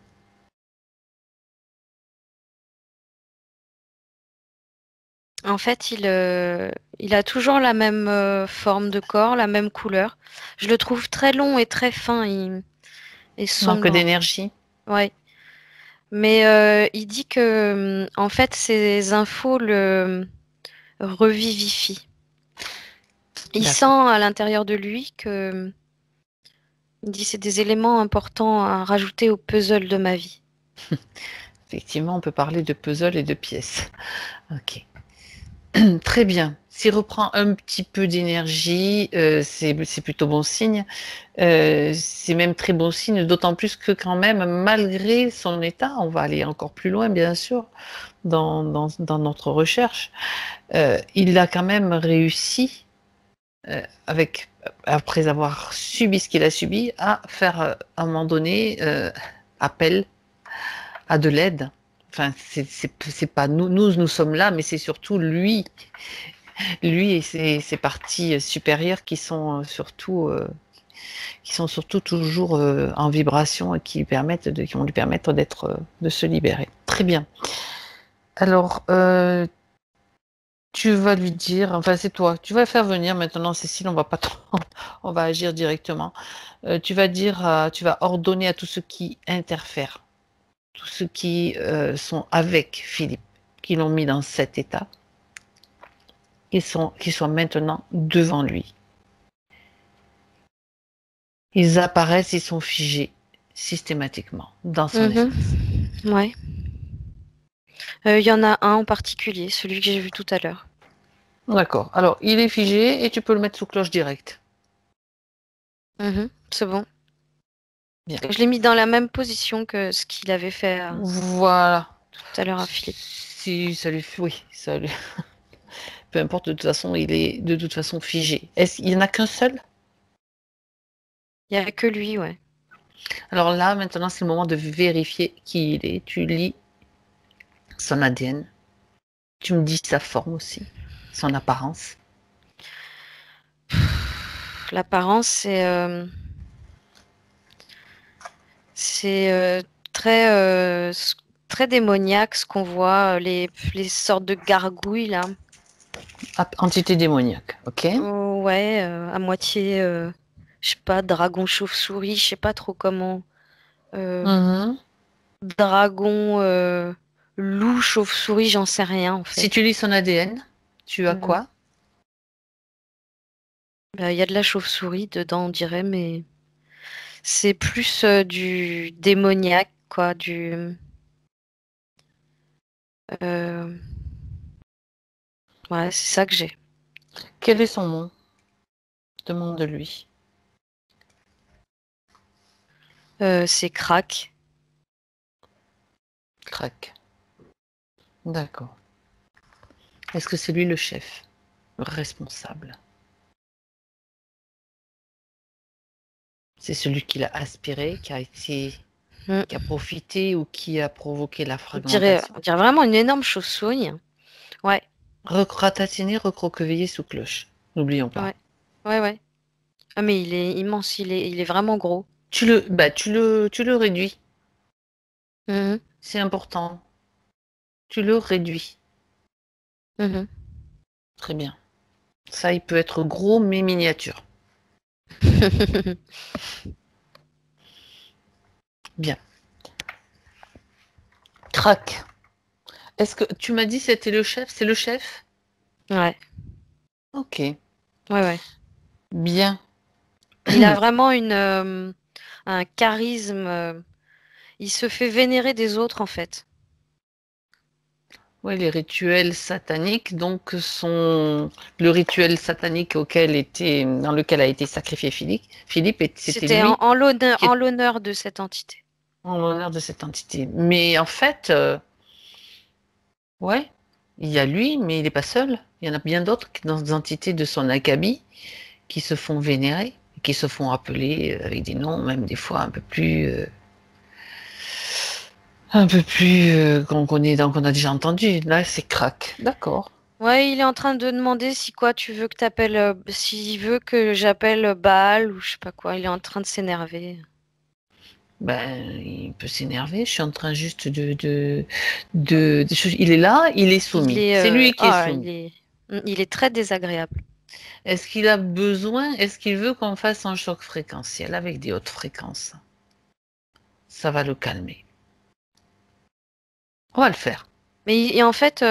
B: En fait, il a toujours la même forme de corps, la même couleur. Je le trouve très long et très fin et sombre.
A: Manque d'énergie.
B: Ouais. Mais il dit que, en fait, ces infos le revivifient. Il sent à l'intérieur de lui que... Il dit c'est des éléments importants à rajouter au puzzle de ma vie.
A: Effectivement, on peut parler de puzzle et de pièces. Ok. Très bien. S'il reprend un petit peu d'énergie, c'est plutôt bon signe. C'est même très bon signe, d'autant plus que quand même, malgré son état, on va aller encore plus loin, bien sûr, dans notre recherche, il a quand même réussi, après avoir subi ce qu'il a subi, à faire, à un moment donné, appel à de l'aide. Enfin, c'est pas nous sommes là, mais c'est surtout lui et ses parties supérieures qui sont surtout toujours en vibration et qui vont lui permettre de se libérer. Très bien. Alors, tu vas lui dire, enfin c'est toi, tu vas faire venir maintenant Cécile, on va pas trop, on va agir directement. Tu vas ordonner à tous ceux qui interfèrent, tous ceux qui sont avec Philippe, qui l'ont mis dans cet état, qu'ils soient maintenant devant lui. Ils apparaissent, ils sont figés systématiquement dans son espace.
B: Ouais. Il y en a un en particulier, celui que j'ai vu tout à l'heure.
A: D'accord. Alors, il est figé et tu peux le mettre sous cloche directe.
B: C'est bon.
A: Bien.
B: Je l'ai mis dans la même position que ce qu'il avait fait
A: voilà.
B: Tout à l'heure à Philippe.
A: Si ça lui... Oui, ça lui... Peu importe, de toute façon, il est de toute façon figé. Est-ce qu'il n'y en a qu'un seul?
B: Il n'y a que lui, ouais.
A: Alors là, maintenant, c'est le moment de vérifier qui il est. Tu lis son ADN. Tu me dis sa forme aussi, son apparence.
B: L'apparence, c'est très démoniaque ce qu'on voit, les sortes de gargouilles là.
A: Entité démoniaque, ok.
B: Ouais, à moitié, je sais pas, dragon chauve-souris, je sais pas trop comment. Dragon loup chauve-souris, j'en sais rien en fait.
A: Si tu lis son ADN, tu as quoi?
B: Il y a de la chauve-souris dedans, on dirait, mais c'est plus du démoniaque, quoi, Ouais, c'est ça que j'ai.
A: Quel est son nom? Demande de lui.
B: C'est Crac.
A: Crac. D'accord. Est-ce que c'est lui le chef, le responsable? C'est celui qui l'a aspiré, qui a profité ou qui a provoqué la fragmentation?
B: On dirait vraiment une énorme chauve-souris. Ouais.
A: Ratatiné, recroquevillé sous cloche. N'oublions pas.
B: Ouais. Ah, mais il est immense, il est vraiment gros.
A: Tu le réduis.
B: Mhm.
A: C'est important. Tu le réduis.
B: Mhm.
A: Très bien. Ça, il peut être gros mais miniature. Bien. Crac. Est-ce que tu m'as dit c'était le chef? C'est le chef?
B: Ouais.
A: Ok.
B: Ouais.
A: Bien.
B: Il a vraiment un charisme. Il se fait vénérer des autres, en fait.
A: Oui, les rituels sataniques, donc, sont le rituel satanique dans lequel a été sacrifié Philippe. C'était
B: C'était
A: lui
B: en l'honneur de cette entité.
A: en l'honneur de cette entité. Mais en fait, ouais, il y a lui, mais il n'est pas seul. Il y en a bien d'autres dans des entités de son acabit qui se font vénérer, qui se font appeler avec des noms, même des fois un peu plus qu'on connaît, donc on a déjà entendu. Là, c'est Crac. D'accord.
B: Ouais, il est en train de demander si quoi tu veux que t'appelles, s'il veut que j'appelle Baal ou je sais pas quoi. Il est en train de s'énerver.
A: Ben, il peut s'énerver. Je suis en train juste il est là, il est soumis. C'est lui qui est soumis.
B: Il est très désagréable.
A: Est-ce qu'il a besoin, est-ce qu'il veut qu'on fasse un choc fréquentiel avec des hautes fréquences? Ça va le calmer. On va le faire.
B: Mais en fait,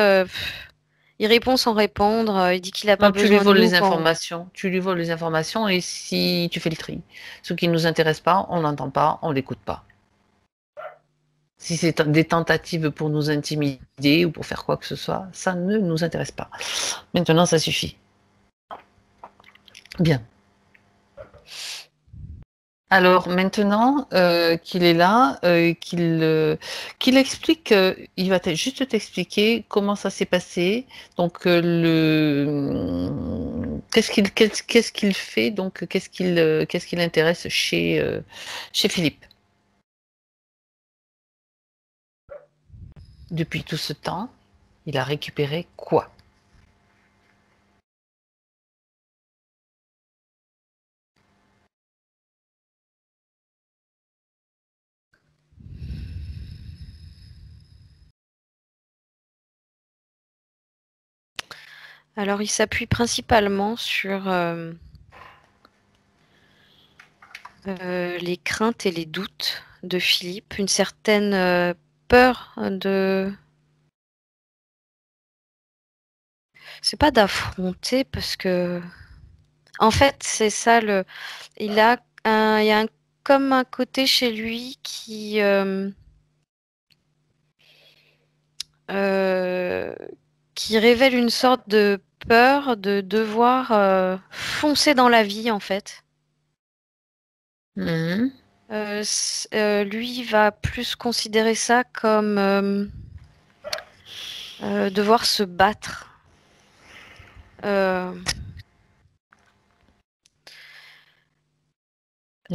B: il répond sans répondre. Il dit qu'il n'a pas
A: Non, tu lui
B: besoin de
A: voles
B: nous
A: les informations. Tu lui voles les informations et si tu fais le tri. Ce qui ne nous intéresse pas, on n'entend pas, on l'écoute pas. Si c'est des tentatives pour nous intimider ou pour faire quoi que ce soit, ça ne nous intéresse pas. Maintenant, ça suffit. Bien. Alors maintenant qu'il est là, qu'il explique, il va juste t'expliquer comment ça s'est passé. Donc qu'est-ce qu'il fait, donc qu'est-ce qu'il intéresse chez Philippe depuis tout ce temps. Il a récupéré quoi?
B: Alors, il s'appuie principalement sur les craintes et les doutes de Philippe, une certaine peur de... C'est pas d'affronter parce que... En fait, c'est ça il y a comme un côté chez lui qui révèle une sorte de peur de devoir foncer dans la vie, en fait.
A: Mmh.
B: Lui va plus considérer ça comme devoir se battre.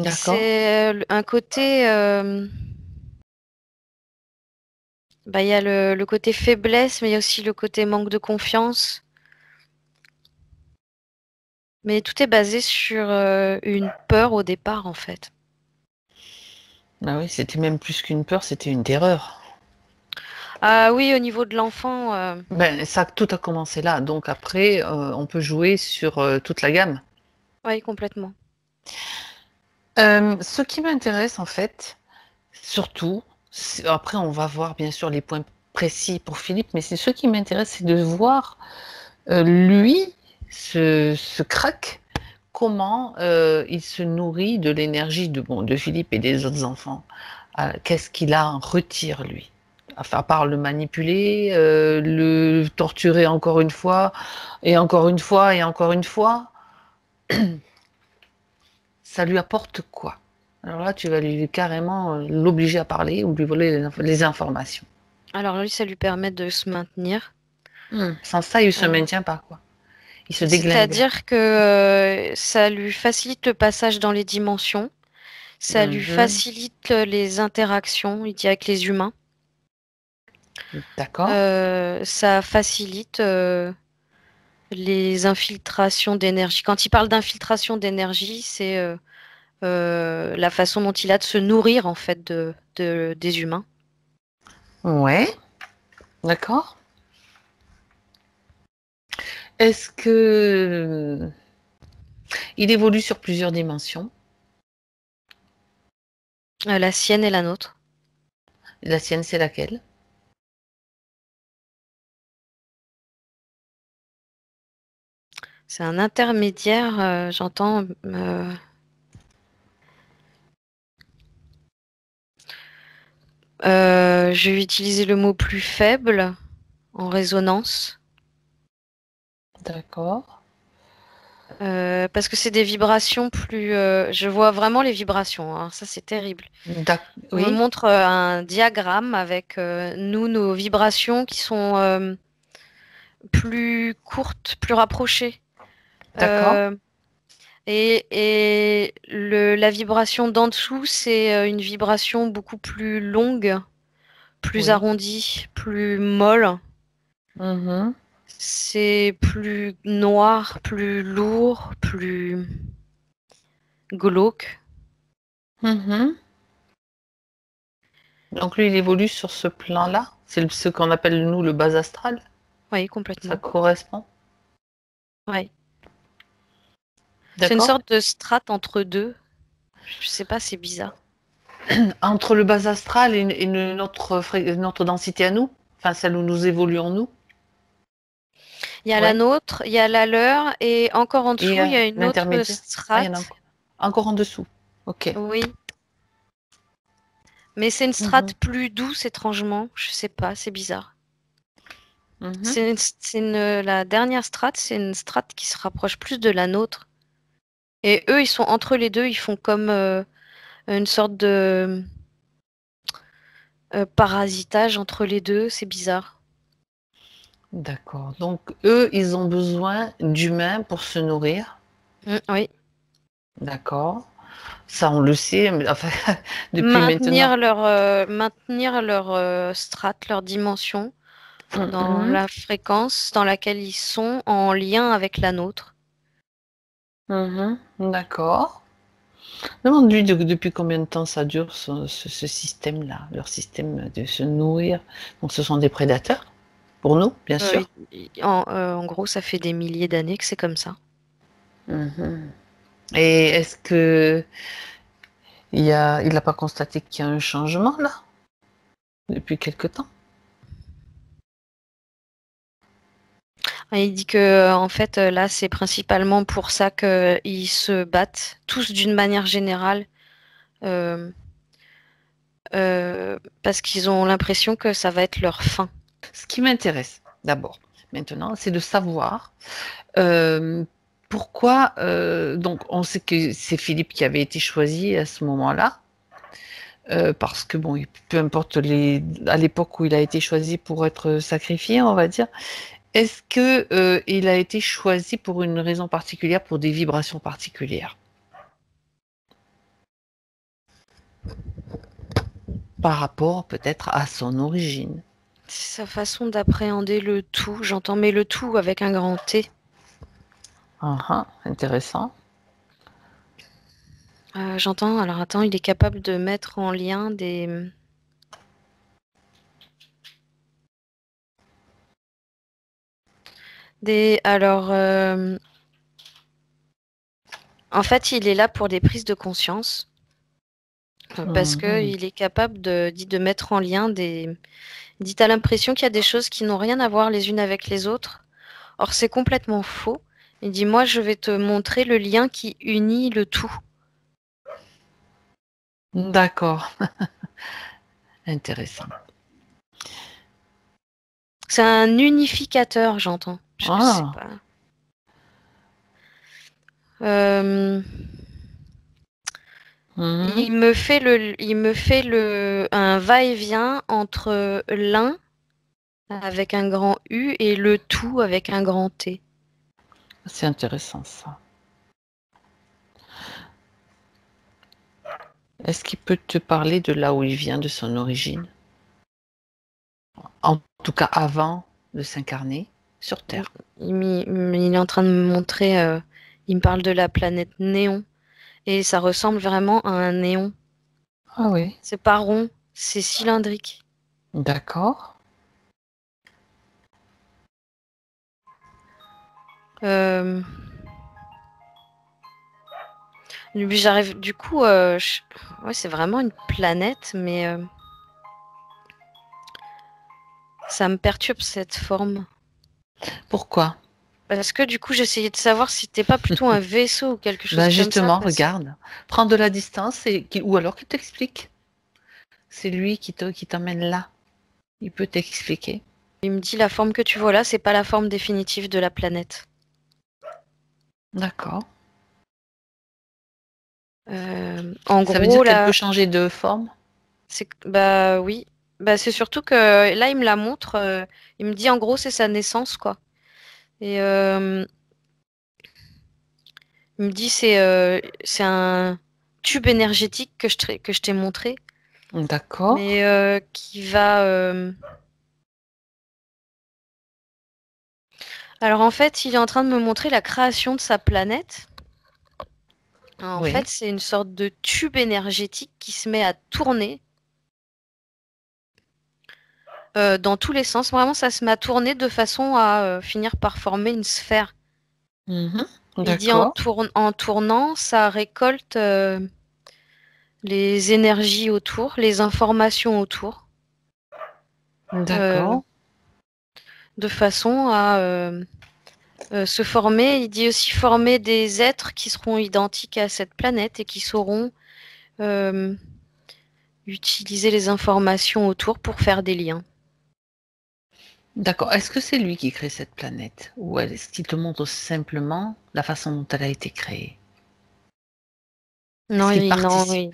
B: C'est un côté. Il y a le côté faiblesse, mais il y a aussi le côté manque de confiance. Mais tout est basé sur une peur au départ, en fait.
A: Ah oui, c'était même plus qu'une peur, c'était une terreur.
B: Ah oui, au niveau de l'enfant.
A: Ben, ça, tout a commencé là. Donc après, on peut jouer sur toute la gamme.
B: Oui, complètement.
A: Ce qui m'intéresse en fait, surtout, après on va voir bien sûr les points précis pour Philippe, mais c'est ce qui m'intéresse, c'est de voir lui, ce crack, comment il se nourrit de l'énergie de Philippe et des autres enfants. Qu'est-ce qu'il en retire lui? Enfin, à part le manipuler, le torturer encore une fois, et encore une fois, et encore une fois, ça lui apporte quoi? Alors là, tu vas lui carrément l'obliger à parler ou lui voler les informations.
B: Alors lui, ça lui permet de se maintenir.
A: Sans ça, il ne se maintient pas, quoi. Il se déglingue.
B: C'est-à-dire que ça lui facilite le passage dans les dimensions, ça lui facilite les interactions, il dit, avec les humains.
A: D'accord.
B: Ça facilite les infiltrations d'énergie. Quand il parle d'infiltration d'énergie, c'est la façon dont il a de se nourrir en fait des humains.
A: Ouais, d'accord. Est-ce que il évolue sur plusieurs dimensions?
B: La sienne et la nôtre.
A: La sienne, c'est laquelle?
B: C'est un intermédiaire, j'entends. Je vais utiliser le mot plus faible en résonance.
A: D'accord.
B: Parce que c'est des vibrations plus. Je vois vraiment les vibrations, hein. Ça, c'est terrible. On me montre un diagramme avec nous, nos vibrations qui sont plus courtes, plus rapprochées.
A: D'accord.
B: Et la vibration d'en dessous, c'est une vibration beaucoup plus longue, plus arrondie, plus molle. C'est plus noir, plus lourd, plus glauque.
A: Donc lui, il évolue sur ce plan-là. C'est ce qu'on appelle, nous, le bas astral.
B: Oui, complètement.
A: Ça correspond.
B: Oui. C'est une sorte de strate entre deux. Je sais pas, c'est bizarre.
A: Entre le bas astral et notre densité à nous, enfin celle où nous évoluons nous.
B: Il y a la nôtre, il y a la leur, et encore en dessous, il y a une autre strate.
A: Il y en a encore en dessous. Ok.
B: Oui. Mais c'est une strate plus douce, étrangement. Je sais pas, c'est bizarre. La dernière strate, c'est une strate qui se rapproche plus de la nôtre. Et eux, ils sont entre les deux, ils font comme une sorte de parasitage entre les deux, c'est bizarre.
A: D'accord. Donc eux, ils ont besoin d'humains pour se nourrir.
B: Oui.
A: D'accord. Ça, on le sait, mais enfin, depuis
B: maintenir
A: maintenant.
B: Maintenir leur strate, leur dimension dans la fréquence dans laquelle ils sont en lien avec la nôtre.
A: D'accord. Demande-lui depuis combien de temps ça dure, ce système-là, leur système de se nourrir. Donc ce sont des prédateurs, pour nous, bien sûr.
B: En gros, ça fait des milliers d'années que c'est comme ça.
A: Et est-ce que il n'a pas constaté qu'il y a un changement là depuis quelque temps?
B: Il dit que en fait là c'est principalement pour ça qu'ils se battent tous d'une manière générale parce qu'ils ont l'impression que ça va être leur fin.
A: Ce qui m'intéresse d'abord maintenant, c'est de savoir pourquoi. Donc on sait que c'est Philippe qui avait été choisi à ce moment-là. Parce que bon, peu importe à l'époque où il a été choisi pour être sacrifié, on va dire, est-ce que il a été choisi pour une raison particulière, pour des vibrations particulières? Par rapport peut-être à son origine.
B: C'est sa façon d'appréhender le tout, j'entends, mais le tout avec un grand T.
A: Intéressant.
B: J'entends, alors attends, il est capable de mettre en lien des... Alors, en fait, il est là pour des prises de conscience. Parce qu'il est capable de mettre en lien des... Il dit, t'as l'impression qu'il y a des choses qui n'ont rien à voir les unes avec les autres. Or, c'est complètement faux. Il dit, moi, je vais te montrer le lien qui unit le tout.
A: D'accord. Intéressant.
B: C'est un unificateur, j'entends. Je sais pas.
A: Mhm.
B: Il me fait un va-et-vient entre l'un avec un grand U et le tout avec un grand T.
A: C'est intéressant ça. Est-ce qu'il peut te parler de là où il vient, de son origine? En tout cas, avant de s'incarner sur Terre.
B: Il est en train de me montrer, il me parle de la planète Néon. Et ça ressemble vraiment à un néon.
A: Ah oui.
B: C'est pas rond, c'est cylindrique.
A: D'accord.
B: J'arrive, du coup, ouais, c'est vraiment une planète, mais ça me perturbe cette forme.
A: Pourquoi?
B: Parce que du coup, j'essayais de savoir si c'était pas plutôt un vaisseau ou quelque chose comme
A: Justement,
B: ça.
A: regarde. Prends de la distance ou alors qu'il t'explique. C'est lui qui t'emmène là. Il peut t'expliquer.
B: Il me dit la forme que tu vois là, c'est pas la forme définitive de la planète.
A: D'accord.
B: En
A: Ça veut
B: gros,
A: dire qu'elle
B: là,
A: peut changer de forme?
B: bah oui. Bah, c'est surtout que là, il me la montre. Il me dit en gros, c'est sa naissance, quoi. Et il me dit c'est un tube énergétique que je t'ai montré,
A: D'accord.
B: mais qui va. Alors en fait, il est en train de me montrer la création de sa planète. En
A: Oui.
B: fait, c'est une sorte de tube énergétique qui se met à tourner dans tous les sens. Vraiment, ça se met à tourner de façon à finir par former une sphère.
A: Mhm.
B: Il dit
A: D'accord.
B: en tournant, ça récolte les énergies autour, les informations autour, euh,
A: D'accord.
B: de façon à se former. Il dit aussi former des êtres qui seront identiques à cette planète et qui sauront euh, utiliser les informations autour pour faire des liens.
A: D'accord. Est-ce que c'est lui qui crée cette planète? Ou est-ce qu'il te montre simplement la façon dont elle a été créée?
B: Non,
A: Est-ce qu'il
B: non,
A: participe?
B: oui.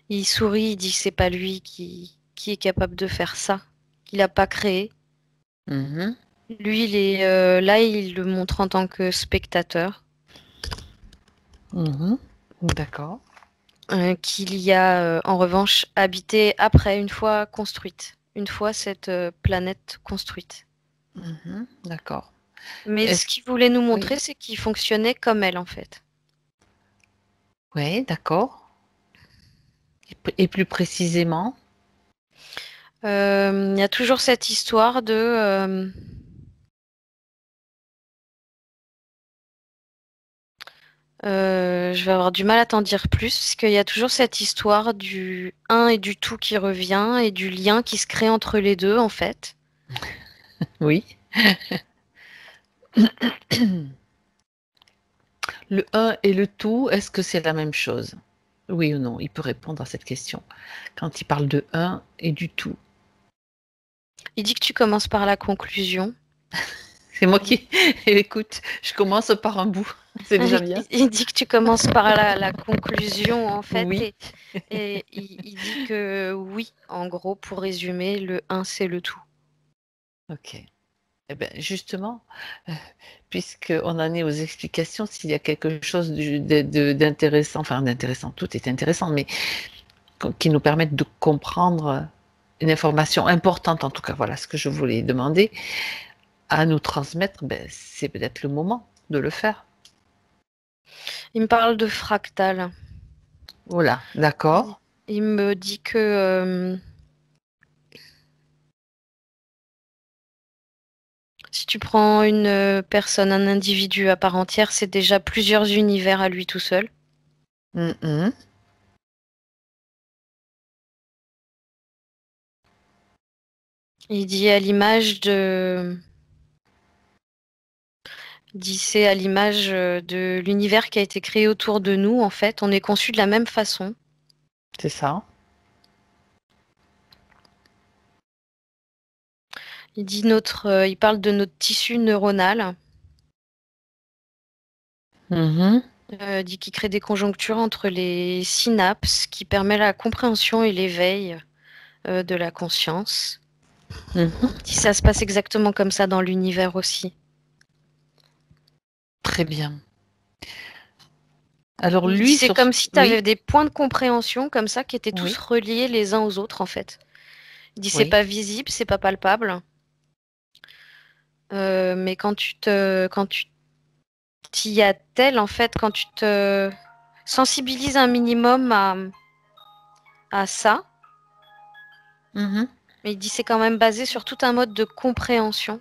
B: Il sourit, il dit que c'est pas lui qui est capable de faire ça, qu'il n'a pas créé.
A: Mhm.
B: Lui, il est là, il le montre en tant que spectateur.
A: Mhm. D'accord.
B: Qu'il y a en revanche habité après, une fois construite, une fois cette planète construite.
A: Mhm. D'accord.
B: Mais ce
A: Est-ce
B: qu'il voulait nous
A: Oui.
B: montrer, c'est qu'il fonctionnait comme elle, en fait.
A: Oui, d'accord. Et plus précisément?
B: Il y a toujours cette histoire de... je vais avoir du mal à t'en dire plus, parce qu'il y a toujours cette histoire du un et du tout qui revient, et du lien qui se crée entre les deux, en fait.
A: Oui. Le un et le tout, est-ce que c'est la même chose? Oui ou non? Il peut répondre à cette question. Quand il parle de un et du tout.
B: Il dit que tu commences par la conclusion.
A: C'est moi qui... Écoute, je commence par un bout. C'est déjà bien.
B: Il dit que tu commences par la conclusion, en fait,
A: Oui.
B: et il dit que oui, en gros, pour résumer, le un c'est le tout.
A: Ok. Eh bien, justement, puisqu'on en est aux explications, s'il y a quelque chose d'intéressant, enfin d'intéressant, tout est intéressant, mais qui nous permettent de comprendre une information importante, en tout cas, voilà ce que je voulais demander, à nous transmettre, ben, c'est peut-être le moment de le faire.
B: Il me parle de fractal.
A: Voilà,
B: Il,
A: d'accord.
B: il me dit que si tu prends une personne, un individu à part entière, c'est déjà plusieurs univers à lui tout seul.
A: Mhm.
B: Il dit à l'image de... Il dit c'est à l'image de l'univers qui a été créé autour de nous, en fait. On est conçu de la même façon.
A: C'est ça.
B: Il dit il parle de notre tissu neuronal.
A: Mhm.
B: Dit qu'il crée des conjonctures entre les synapses qui permet la compréhension et l'éveil de la conscience. Dit ça se passe exactement comme ça dans l'univers aussi.
A: Très bien. Alors lui,
B: c'est comme si tu avais des points de compréhension comme ça qui étaient tous
A: Oui.
B: reliés les uns aux autres en fait. Il dit c'est
A: Oui.
B: pas visible, c'est pas palpable. Mais quand tu t'y attelles en fait, quand tu te sensibilises un minimum à ça,
A: Mhm.
B: mais il dit c'est quand même basé sur tout un mode de compréhension.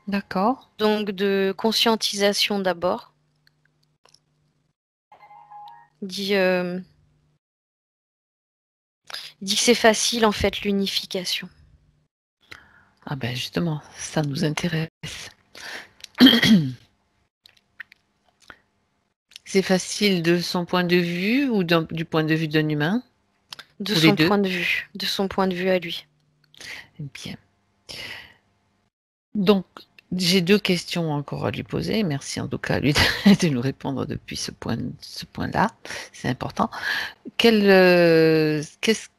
A: D'accord.
B: Donc de conscientisation d'abord. Il dit que c'est facile en fait l'unification.
A: Ah ben justement, ça nous intéresse. C'est facile de son point de vue ou du point de vue d'un humain?
B: De
A: Ou les
B: son
A: deux?
B: point de vue, de son point de vue à lui.
A: Bien. Donc, j'ai 2 questions encore à lui poser. Merci en tout cas à lui de nous répondre depuis ce point-là. C'est important. Quel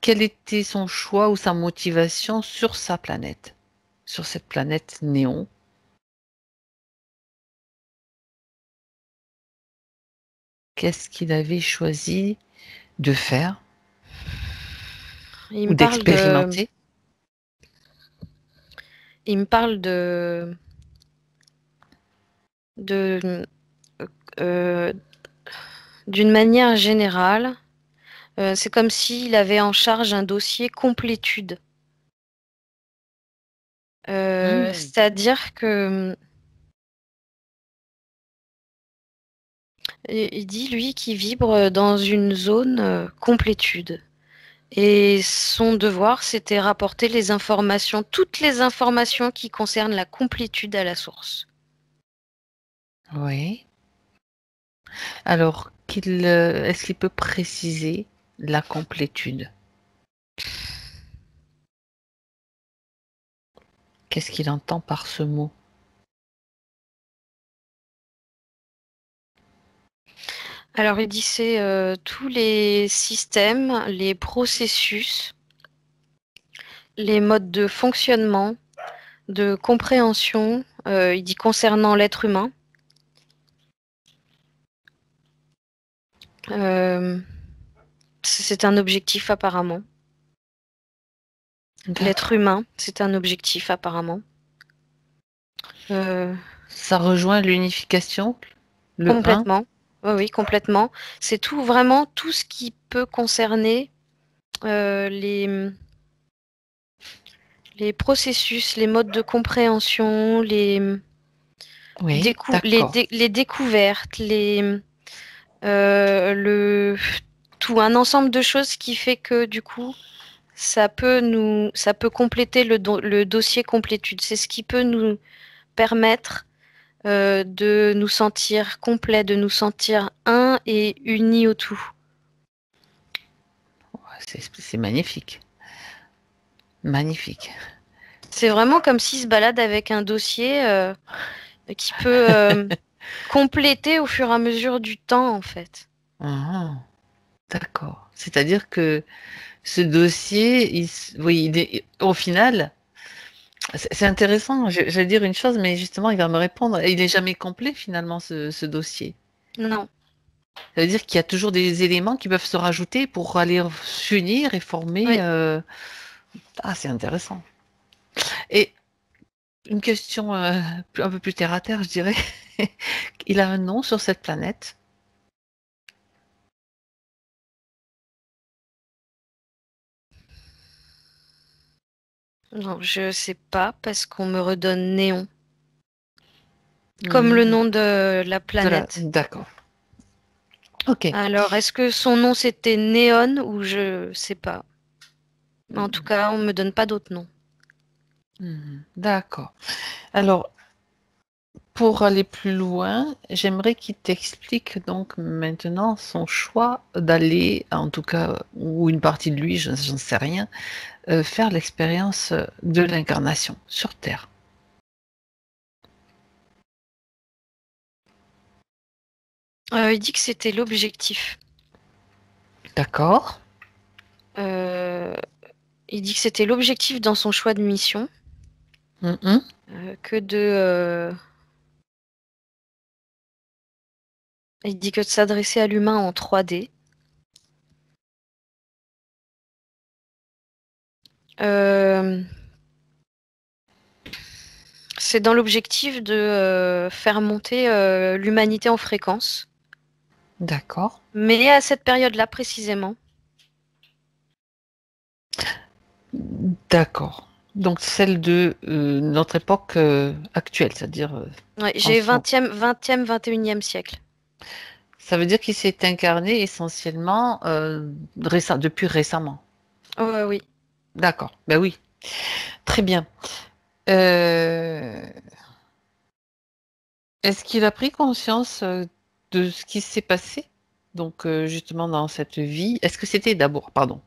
A: était son choix ou sa motivation sur sa planète? Sur cette planète Néon? Qu'est-ce qu'il avait choisi de faire
B: Il
A: ou
B: me parle
A: d'expérimenter?
B: Il me parle d'une manière générale, c'est comme s'il avait en charge un dossier complétude. C'est-à-dire que il dit, lui, qu'il vibre dans une zone complétude. Et son devoir, c'était rapporter les informations, toutes les informations qui concernent la complétude à la source.
A: Oui. Alors, est-ce qu'il peut préciser la complétude? Qu'est-ce qu'il entend par ce mot?
B: Alors, il dit c'est tous les systèmes, les processus, les modes de fonctionnement, de compréhension, il dit concernant l'être humain. C'est un objectif apparemment. L'être humain, c'est un objectif apparemment.
A: Ça rejoint l'unification, le 1?
B: Complètement. Oui, complètement. C'est tout, vraiment tout ce qui peut concerner les processus, les modes de compréhension, les
A: Oui,
B: les découvertes, tout un ensemble de choses qui fait que du coup, ça peut compléter le dossier complétude. C'est ce qui peut nous permettre de nous sentir complets, de nous sentir un et unis au tout.
A: C'est magnifique. Magnifique.
B: C'est vraiment comme s'il se balade avec un dossier qui peut compléter au fur et à mesure du temps, en fait.
A: Ah, d'accord. C'est-à-dire que ce dossier, au final, c'est intéressant. J'allais dire une chose, mais justement, il va me répondre. Il n'est jamais complet, finalement, ce dossier.
B: Non.
A: Ça veut dire qu'il y a toujours des éléments qui peuvent se rajouter pour aller s'unir et former.
B: Oui.
A: Ah, c'est intéressant. Et une question un peu plus terre à terre, je dirais. Il a un nom sur cette planète?
B: Non, je sais pas parce qu'on me redonne Néon. Comme le nom de la planète.
A: D'accord. Ok.
B: Alors, est-ce que son nom c'était Néon ou je sais pas. En tout cas, on me donne pas d'autre nom.
A: D'accord. Alors, pour aller plus loin, j'aimerais qu'il t'explique donc maintenant son choix d'aller, en tout cas, ou une partie de lui, j'en sais rien, faire l'expérience de l'incarnation sur Terre.
B: Il dit que c'était l'objectif.
A: D'accord.
B: Il dit que c'était l'objectif dans son choix de mission. Que de... Il dit que de s'adresser à l'humain en 3D. C'est dans l'objectif de faire monter l'humanité en fréquence.
A: D'accord.
B: Mais à cette période-là précisément.
A: D'accord. Donc celle de notre époque actuelle, c'est-à-dire...
B: Ouais, j'ai 20e, 21e siècle.
A: Ça veut dire qu'il s'est incarné essentiellement depuis récemment.
B: Oui.
A: D'accord. Ben oui. Très bien. Est-ce qu'il a pris conscience de ce qui s'est passé? Donc justement dans cette vie. Est-ce que c'était d'abord, pardon,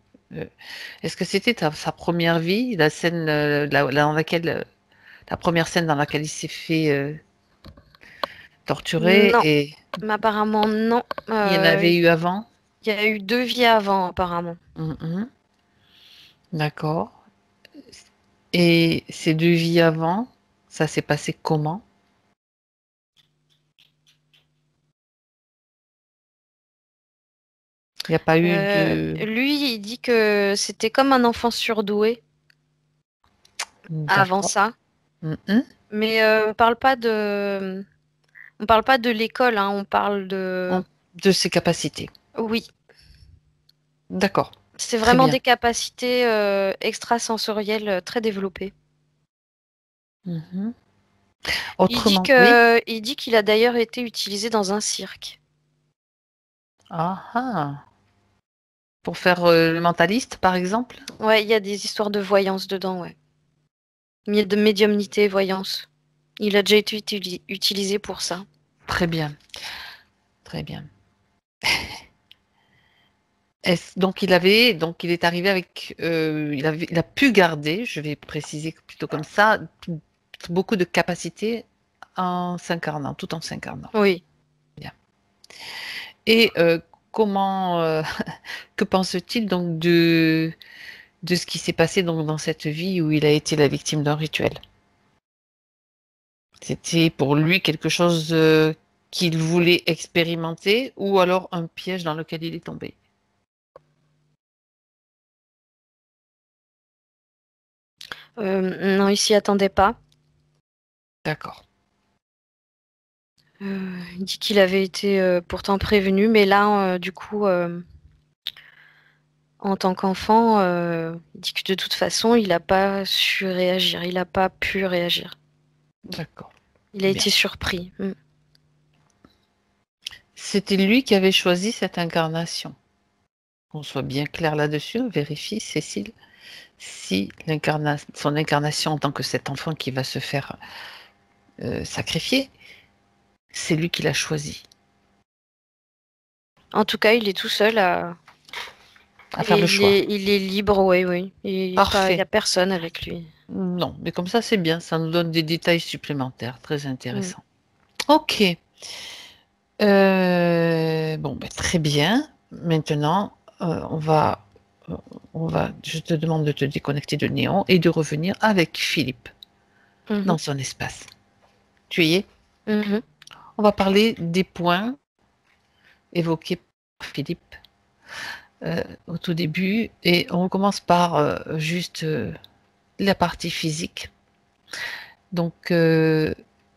A: est-ce que c'était sa première vie, la scène dans laquelle la première scène dans laquelle il s'est fait torturer
B: Non,
A: et
B: mais apparemment non.
A: il y en avait eu avant?
B: Il y a eu 2 vies avant apparemment.
A: D'accord. Et ces 2 vies avant, ça s'est passé comment? Il n'y a pas eu de...
B: Lui, il dit que c'était comme un enfant surdoué avant ça. Mais on parle pas de l'école, hein, on parle de
A: ses capacités.
B: Oui.
A: D'accord.
B: C'est vraiment des capacités extrasensorielles très développées.
A: Autrement,
B: il dit qu'il a d'ailleurs été utilisé dans un cirque.
A: Pour faire le mentaliste, par exemple?
B: Ouais, il y a des histoires de voyance dedans, ouais. De médiumnité, voyance. Il a déjà été utilisé pour ça.
A: Très bien. Très bien. Donc il est arrivé avec, il a pu garder, je vais préciser plutôt comme ça, beaucoup de capacités en s'incarnant, tout en s'incarnant.
B: Oui.
A: Bien. Et comment, que pense-t-il donc de ce qui s'est passé donc dans cette vie où il a été la victime d'un rituel? C'était pour lui quelque chose qu'il voulait expérimenter ou alors un piège dans lequel il est tombé?
B: Non, il s'y attendait pas.
A: D'accord.
B: Il dit qu'il avait été pourtant prévenu, mais là, du coup, en tant qu'enfant, il dit que de toute façon, il n'a pas su réagir, il n'a pas pu réagir.
A: D'accord.
B: Il a été surpris.
A: C'était lui qui avait choisi cette incarnation. Qu'on soit bien clair là-dessus, vérifie, Cécile, si son incarnation en tant que cet enfant qui va se faire sacrifier, c'est lui qui l'a choisi.
B: En tout cas, il est tout seul à
A: faire le choix.
B: Il est libre, oui. Il n'y a personne avec lui.
A: Non, mais comme ça, c'est bien. Ça nous donne des détails supplémentaires. Très intéressant. Ok. Très bien. Maintenant, je te demande de te déconnecter de Néon et de revenir avec Philippe dans son espace. Tu y es? On va parler des points évoqués par Philippe au tout début et on commence par juste la partie physique. Donc,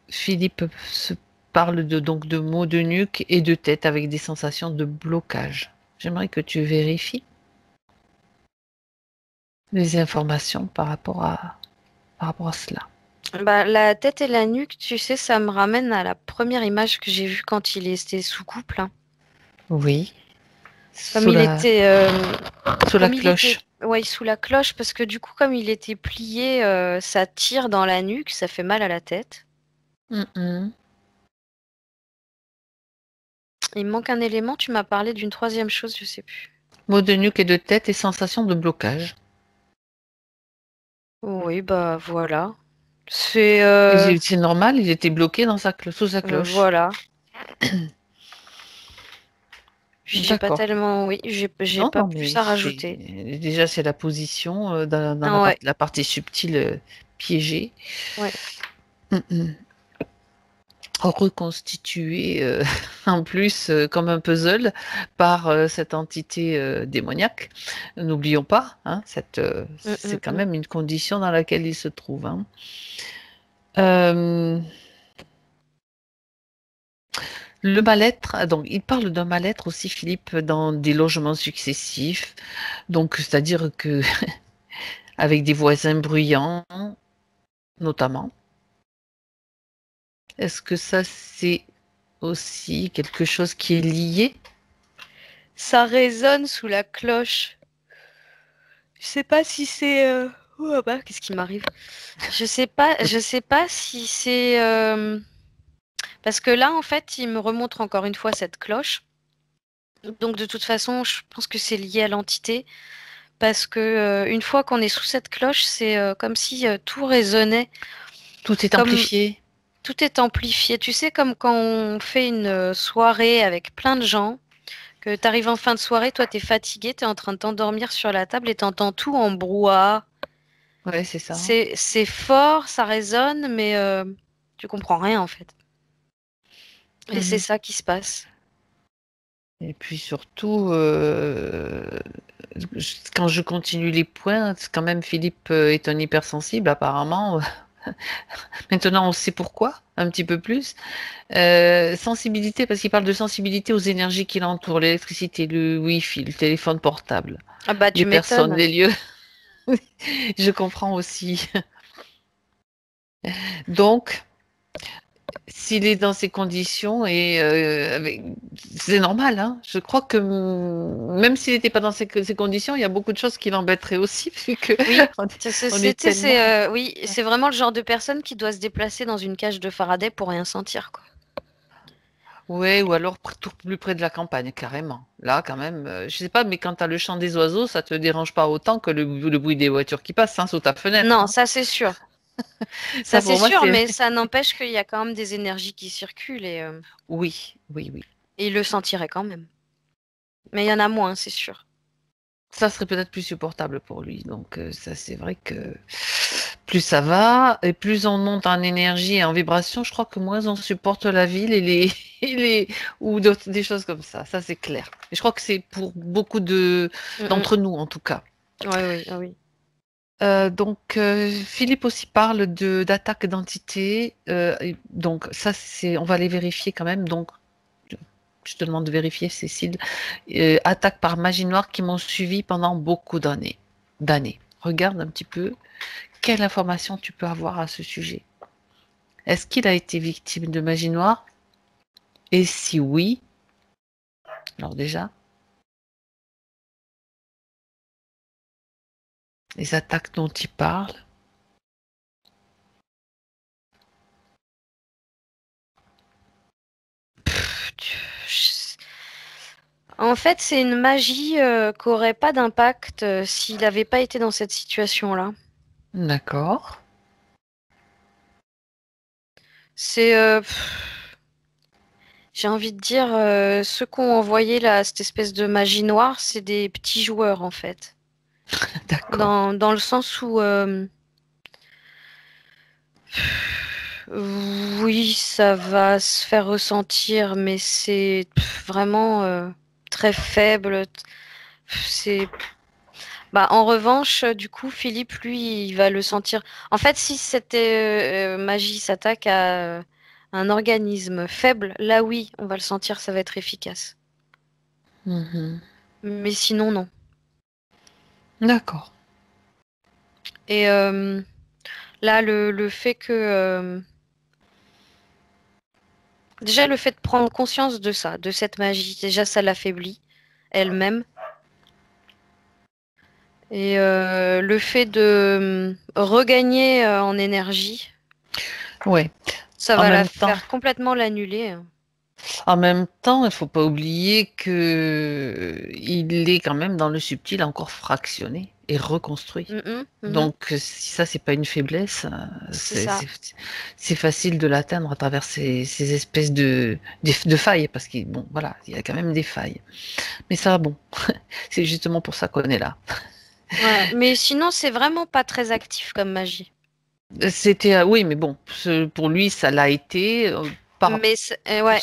A: Philippe se parle de maux de nuque et de tête avec des sensations de blocage. J'aimerais que tu vérifies les informations par rapport à cela.
B: La tête et la nuque, tu sais, ça me ramène à la première image que j'ai vue quand il était sous couple.
A: Oui.
B: Comme il était
A: sous la cloche.
B: Oui, sous la cloche, parce que du coup, comme il était plié, ça tire dans la nuque, ça fait mal à la tête. Il me manque un élément, tu m'as parlé d'une troisième chose, je sais plus.
A: Maux de nuque et de tête et sensation de blocage.
B: Oui, bah voilà. C'est
A: normal, il était bloqué sous sa cloche.
B: Voilà. J'ai pas tellement, oui, j'ai pas plus à rajouter.
A: Déjà, c'est la position dans la partie subtile piégée.
B: Ouais.
A: Reconstituée en plus comme un puzzle par cette entité démoniaque. N'oublions pas, hein, c'est quand même une condition dans laquelle il se trouve. Hein. Le mal-être, donc il parle d'un mal-être aussi, Philippe, dans des logements successifs. Donc, c'est-à-dire que avec des voisins bruyants, notamment. Est-ce que ça, c'est aussi quelque chose qui est lié?
B: Ça résonne sous la cloche. Je sais pas si c'est. Oh bah, qu'est-ce qui m'arrive? Je sais pas si c'est. Parce que là, en fait, il me remontre encore une fois cette cloche. Donc, de toute façon, je pense que c'est lié à l'entité. Parce que une fois qu'on est sous cette cloche, c'est comme si tout résonnait.
A: Tout est amplifié.
B: Tout est amplifié. Tu sais, comme quand on fait une soirée avec plein de gens, que tu arrives en fin de soirée, toi, tu es fatigué, tu es en train de t'endormir sur la table et tu entends tout en brouhaha.
A: Ouais, c'est ça.
B: C'est fort, ça résonne, mais tu comprends rien en fait. Et c'est ça qui se passe.
A: Et puis surtout, quand je continue les points, quand même Philippe est un hypersensible apparemment. Maintenant, on sait pourquoi, un petit peu plus. Sensibilité, parce qu'il parle de sensibilité aux énergies qui l'entourent, l'électricité, le Wi-Fi, le téléphone portable,
B: Ah bah,
A: les personnes,
B: m'étonnes.
A: les lieux. Je comprends aussi. Donc, s'il est dans ces conditions, et c'est normal, hein. Je crois que même s'il n'était pas dans ces conditions, il y a beaucoup de choses qui l'embêteraient aussi, vu que
B: oui, c'est vraiment le genre de personne qui doit se déplacer dans une cage de Faraday pour rien sentir, quoi.
A: Oui, ou alors tout plus près de la campagne, carrément. Là, quand même, je sais pas, mais quand tu as le chant des oiseaux, ça te dérange pas autant que le bruit des voitures qui passent, hein, sous ta fenêtre.
B: Non,
A: hein.
B: ça c'est sûr.
A: Ça,
B: Ça c'est
A: pour moi,
B: sûr, mais ça n'empêche qu'il y a quand même des énergies qui circulent et
A: Oui.
B: il le sentirait quand même. Mais il y en a moins, c'est sûr.
A: Ça serait peut-être plus supportable pour lui. Donc, ça, c'est vrai que plus ça va, et plus on monte en énergie et en vibration, je crois que moins on supporte la ville ou des choses comme ça. Ça, c'est clair. Et je crois que c'est pour beaucoup d'entre nous, en tout cas.
B: Oui.
A: Donc, Philippe aussi parle d'attaque d'entité. Donc, ça, on va les vérifier quand même. Donc, je te demande de vérifier, Cécile. Attaque par magie noire qui m'ont suivi pendant beaucoup d'années. Regarde un petit peu quelle information tu peux avoir à ce sujet. Est-ce qu'il a été victime de magie noire? Et si oui, alors déjà, les attaques dont il parle.
B: En fait, c'est une magie qui n'aurait pas d'impact s'il n'avait pas été dans cette situation-là.
A: D'accord.
B: C'est, j'ai envie de dire, ceux qui ont envoyé cette espèce de magie noire, c'est des petits joueurs en fait.
A: D'accord.
B: Dans le sens où, oui, ça va se faire ressentir, mais c'est vraiment très faible. C'est en revanche, du coup, Philippe, lui, il va le sentir. En fait, si cette magie s'attaque à un organisme faible, là oui, on va le sentir, ça va être efficace. Mais sinon, non.
A: D'accord.
B: Et là, le fait que... Déjà, le fait de prendre conscience de ça, de cette magie, déjà, ça l'affaiblit elle-même. Et le fait de regagner en énergie,
A: Ouais.
B: ça va la faire complètement l'annuler.
A: En même temps, il ne faut pas oublier que il est quand même dans le subtil encore fractionné et reconstruit. Donc, si ça, c'est pas une faiblesse, c'est facile de l'atteindre à travers ces espèces de failles, parce qu'il bon, voilà, il y a quand même des failles. Mais ça, bon, c'est justement pour ça qu'on est là.
B: Ouais, mais sinon, c'est vraiment pas très actif comme magie.
A: C'était, oui, mais bon, pour lui, ça l'a été.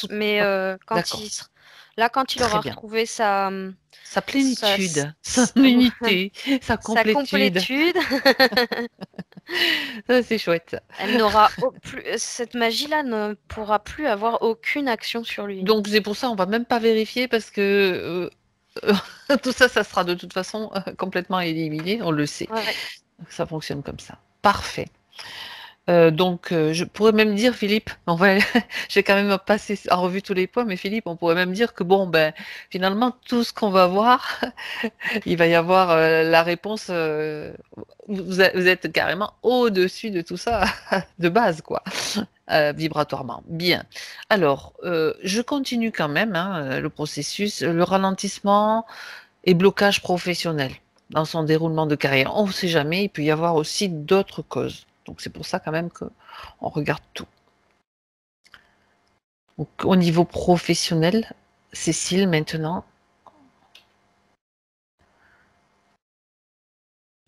B: Mais
A: D'accord.
B: Quand il aura
A: Très bien.
B: retrouvé
A: Sa plénitude, sa
B: ouais,
A: unité, sa
B: sa
A: complétude.
B: complétude,
A: Ça, c'est chouette.
B: elle n'aura plus, cette magie-là ne pourra plus avoir aucune action sur lui.
A: Donc, c'est pour ça, on va même pas vérifier parce que tout ça, ça sera de toute façon complètement éliminé, on le sait.
B: Ouais.
A: Ça fonctionne comme ça. Parfait. Donc, je pourrais même dire, Philippe, j'ai quand même passé en revue tous les points, mais Philippe, on pourrait même dire que bon, ben, finalement, tout ce qu'on va voir, il va y avoir la réponse. Vous êtes carrément au-dessus de tout ça, de base, quoi, vibratoirement. Bien. Alors, je continue quand même le processus, le ralentissement et blocage professionnel dans son déroulement de carrière. On ne sait jamais, il peut y avoir aussi d'autres causes. Donc c'est pour ça quand même qu'on regarde tout. Donc, au niveau professionnel, Cécile maintenant.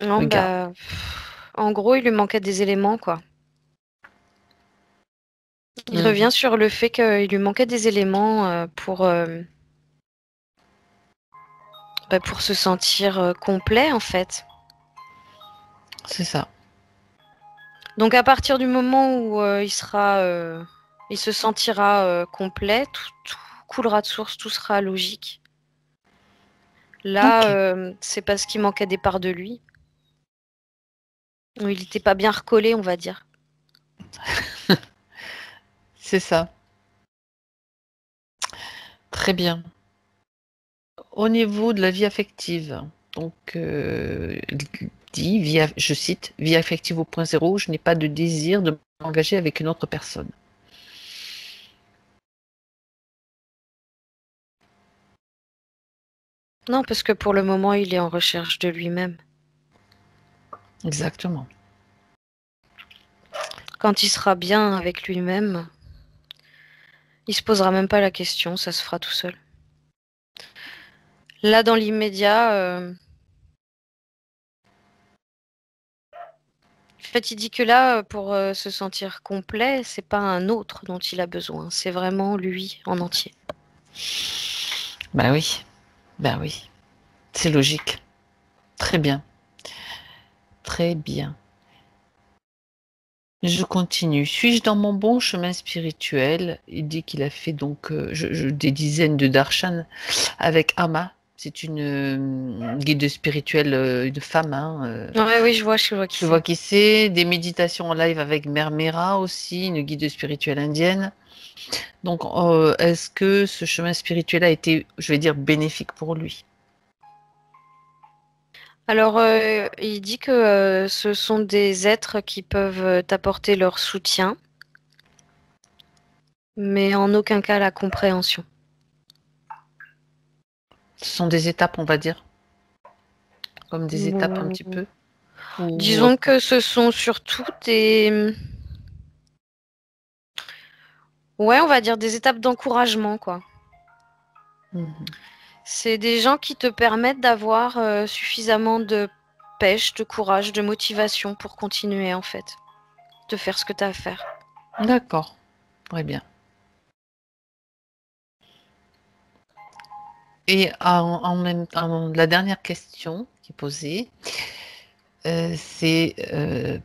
B: Non, bah, en gros, il lui manquait des éléments, quoi. Il revient sur le fait qu'il lui manquait des éléments pour se sentir complet, en fait.
A: C'est ça.
B: Donc à partir du moment où il se sentira complet, tout coulera de source, tout sera logique. Là, c'est parce qu'il manquait des parts de lui. Où il n'était pas bien recollé, on va dire.
A: C'est ça. Très bien. Au niveau de la vie affective, donc je cite, vie affective au point zéro, je n'ai pas de désir de m'engager avec une autre personne.
B: Non, parce que pour le moment, il est en recherche de lui-même.
A: Exactement.
B: Quand il sera bien avec lui-même, il se posera même pas la question, ça se fera tout seul. Là, dans l'immédiat, en fait, il dit que là, pour se sentir complet, c'est pas un autre dont il a besoin, c'est vraiment lui en entier.
A: Ben oui, c'est logique. Très bien. Très bien. Je continue. Suis-je dans mon bon chemin spirituel? Il dit qu'il a fait donc des dizaines de darshan avec Ama. C'est une guide spirituelle, une femme.
B: Oui, je vois qui c'est.
A: Je vois qui c'est. Des méditations en live avec Mère Mera aussi, une guide spirituelle indienne. Donc, est-ce que ce chemin spirituel a été, je vais dire, bénéfique pour lui?
B: Alors, il dit que ce sont des êtres qui peuvent t'apporter leur soutien, mais en aucun cas la compréhension.
A: Ce sont des étapes, on va dire. Comme des étapes un petit peu.
B: Disons que ce sont surtout des... Ouais, on va dire des étapes d'encouragement, quoi. C'est des gens qui te permettent d'avoir suffisamment de pêche, de courage, de motivation pour continuer, en fait. De faire ce que tu as à faire.
A: D'accord. Très bien. Et en même temps, la dernière question qui est posée, c'est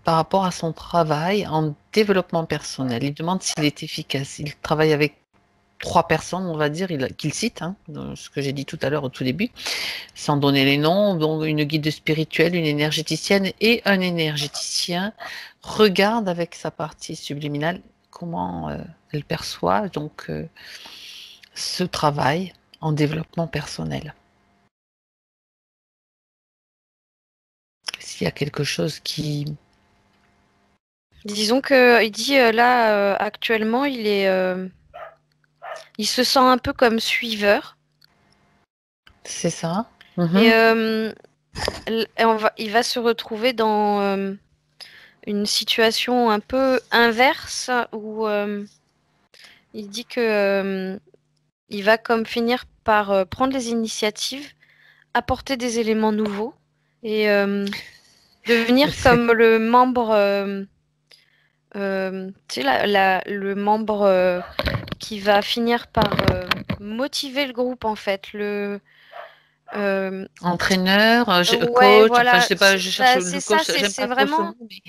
A: par rapport à son travail en développement personnel. Il demande s'il est efficace. Il travaille avec 3 personnes, on va dire, qu'il cite, ce que j'ai dit tout à l'heure au tout début, sans donner les noms, donc une guide spirituelle, une énergéticienne et un énergéticien regarde avec sa partie subliminale comment elle perçoit donc ce travail en développement personnel. S'il y a quelque chose qui...
B: Disons que il dit là actuellement il est Il se sent un peu comme suiveur.
A: C'est ça.
B: Et il va se retrouver dans une situation un peu inverse où il dit que il va comme finir par prendre les initiatives, apporter des éléments nouveaux et devenir comme le membre, tu sais, le membre qui va finir par motiver le groupe en fait.
A: Entraîneur,
B: Ouais,
A: coach,
B: voilà.
A: enfin je sais pas, je cherche
B: C'est
A: le
B: ça,
A: coach, j'aime
B: c'est
A: pas trop ce
B: vraiment
A: mot, mais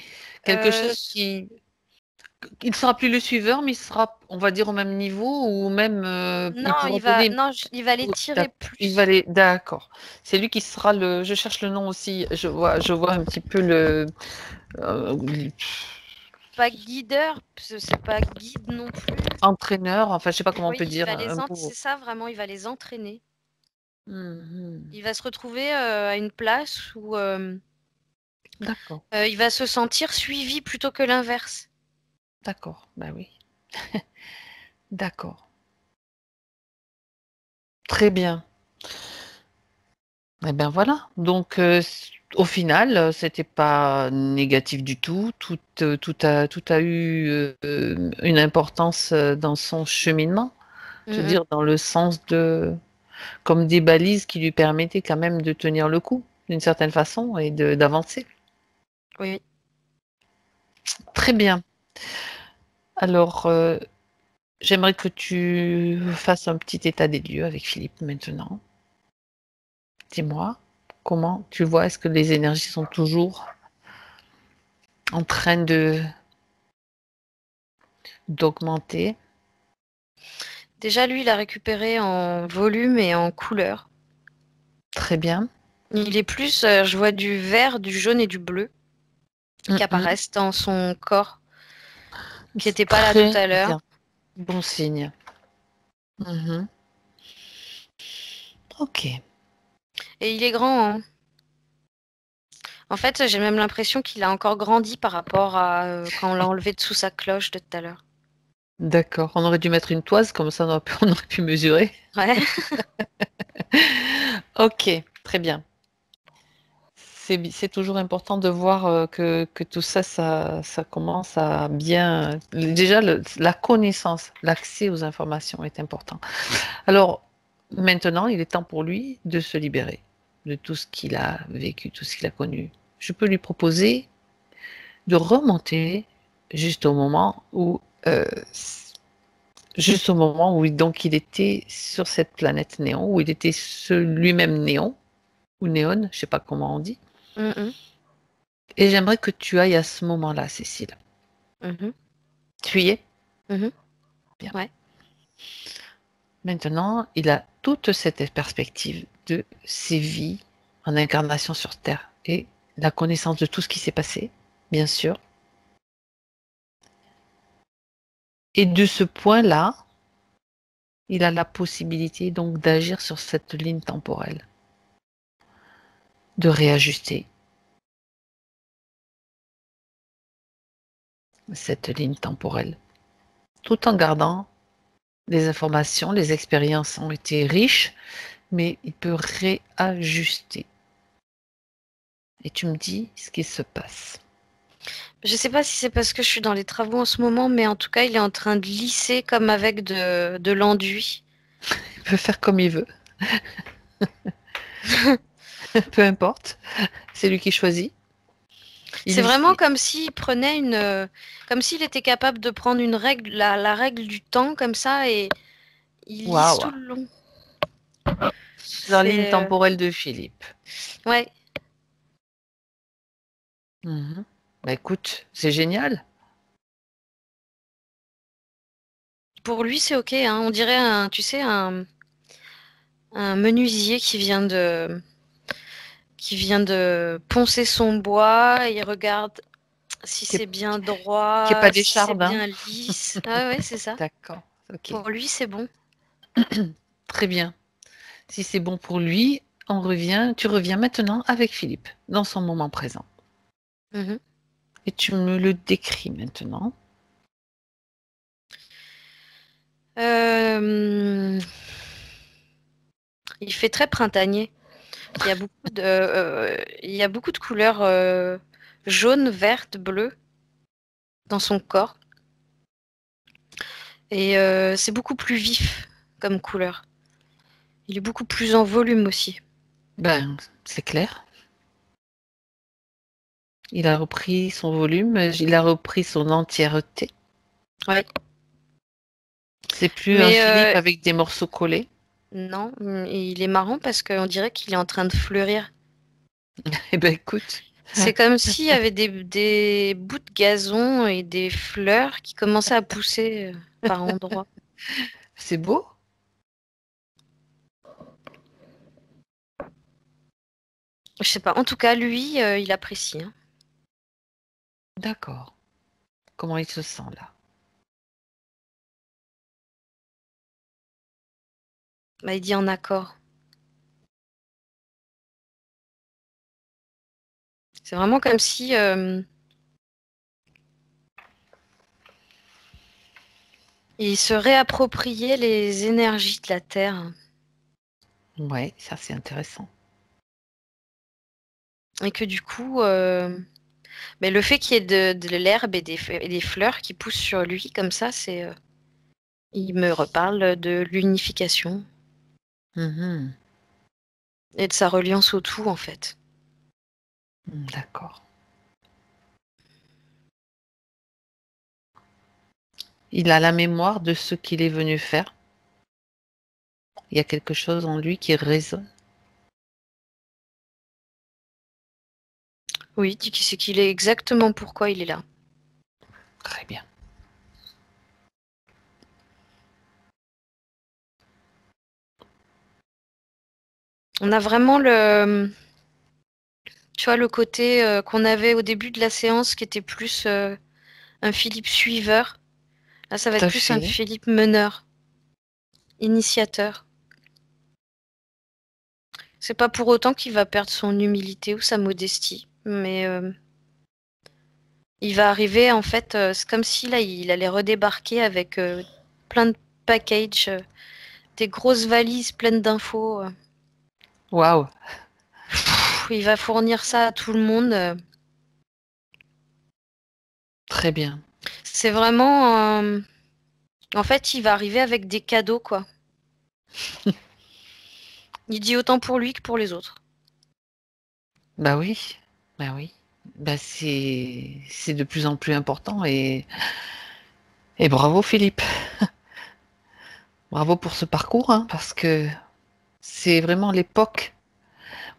A: quelque chose qui il ne sera plus le suiveur, mais il sera, on va dire, au même niveau ou même il
B: non,
A: pourra donner.
B: il va les tirer plus.
A: Il va les. D'accord. C'est lui qui sera le. Je cherche le nom aussi. Je vois un petit peu le.
B: Pas guideur, c'est pas guide non plus.
A: Entraîneur. Enfin, je sais pas comment on peut dire.
B: C'est ça vraiment. Il va les entraîner.
A: Mhm.
B: Il va se retrouver à une place où
A: D'accord.
B: il va se sentir suivi plutôt que l'inverse.
A: D'accord. Bah oui. D'accord. Très bien. Eh bien voilà. Donc au final, c'était pas négatif du tout. Tout a eu une importance dans son cheminement. Je veux dire, dans le sens de comme des balises qui lui permettaient quand même de tenir le coup d'une certaine façon et d'avancer.
B: Oui.
A: Très bien. Alors, j'aimerais que tu fasses un petit état des lieux avec Philippe maintenant. Dis-moi, comment tu vois, est-ce que les énergies sont toujours en train d'augmenter?
B: Déjà, lui, il a récupéré en volume et en couleur.
A: Très bien.
B: Il est plus, je vois du vert, du jaune et du bleu qui apparaissent dans son corps, qui n'était pas là tout à l'heure.
A: Bon signe. Ok.
B: Et il est grand, hein. En fait, j'ai même l'impression qu'il a encore grandi par rapport à quand on l'a enlevé de sous sa cloche de tout à l'heure.
A: D'accord. On aurait dû mettre une toise, comme ça on aurait pu mesurer.
B: Ouais.
A: Ok, très bien. C'est toujours important de voir que tout ça, ça commence à bien. Déjà, la connaissance, l'accès aux informations est important. Alors, maintenant, il est temps pour lui de se libérer de tout ce qu'il a vécu, tout ce qu'il a connu. Je peux lui proposer de remonter juste au moment où, donc il était sur cette planète Néon, où il était lui-même Néon ou Néon, je sais pas comment on dit. Et j'aimerais que tu ailles à ce moment-là, Cécile. Tu y es? Bien.
B: Ouais.
A: Maintenant, il a toute cette perspective de ses vies en incarnation sur Terre et la connaissance de tout ce qui s'est passé, bien sûr. Et de ce point-là, il a la possibilité donc d'agir sur cette ligne temporelle, de réajuster cette ligne temporelle, tout en gardant les informations, les expériences ont été riches, mais il peut réajuster. Et tu me dis ce qui se passe.
B: Je sais pas si c'est parce que je suis dans les travaux en ce moment, mais en tout cas, il est en train de lisser comme avec de l'enduit.
A: Il peut faire comme il veut. Peu importe. C'est lui qui choisit.
B: C'est vraiment comme s'il prenait comme s'il était capable de prendre une règle, la règle du temps comme ça et il lisse tout le long.
A: La ligne temporelle de Philippe.
B: Ouais.
A: Bah écoute, c'est génial.
B: Pour lui, c'est ok. Hein. On dirait un menuisier qui vient de poncer son bois. Et il regarde si c'est bien droit,
A: qui est pas
B: si c'est bien lisse. Ah ouais, c'est ça.
A: D'accord. Okay.
B: Pour lui, c'est bon.
A: Très bien. Si c'est bon pour lui, tu reviens maintenant avec Philippe, dans son moment présent. Et tu me le décris maintenant.
B: Il fait très printanier. Il y a beaucoup de couleurs jaunes, vertes, bleues dans son corps. Et c'est beaucoup plus vif comme couleur. Il est beaucoup plus en volume aussi.
A: Ben, c'est clair. Il a repris son volume, il a repris son entièreté.
B: Ouais.
A: C'est plus un
B: Mais
A: Philippe avec des morceaux collés.
B: non, il est marrant parce qu'on dirait qu'il est en train de fleurir.
A: Eh ben écoute,
B: C'est comme s'il y avait des bouts de gazon et des fleurs qui commençaient à pousser par endroits.
A: c'est beau.
B: Je sais pas. En tout cas, lui, il apprécie. Hein.
A: D'accord. Comment il se sent là?
B: Bah, il dit en accord. C'est vraiment comme si il se réappropriait les énergies de la Terre.
A: Ouais, ça c'est intéressant.
B: Et que du coup, mais le fait qu'il y ait de l'herbe et des fleurs qui poussent sur lui comme ça, il me reparle de l'unification
A: Mhm.
B: et de sa reliance au tout, en fait.
A: D'accord. Il a la mémoire de ce qu'il est venu faire. Il y a quelque chose en lui qui résonne.
B: Oui, c'est qu'il est exactement pourquoi il est là.
A: Très bien.
B: On a vraiment tu vois, le côté qu'on avait au début de la séance qui était plus un Philippe suiveur. Là, ça va
A: Tout
B: être
A: à
B: plus un
A: fait.
B: Philippe meneur, initiateur. C'est pas pour autant qu'il va perdre son humilité ou sa modestie, mais il va arriver, en fait, c'est comme si là, il allait redébarquer avec plein de packages, des grosses valises pleines d'infos.
A: Waouh.
B: Il va fournir ça à tout le monde.
A: Très bien.
B: C'est vraiment... en fait, il va arriver avec des cadeaux, quoi. Il dit autant pour lui que pour les autres.
A: Bah oui. Bah oui. Bah c'est de plus en plus important et bravo Philippe. Bravo pour ce parcours, hein, parce que c'est vraiment l'époque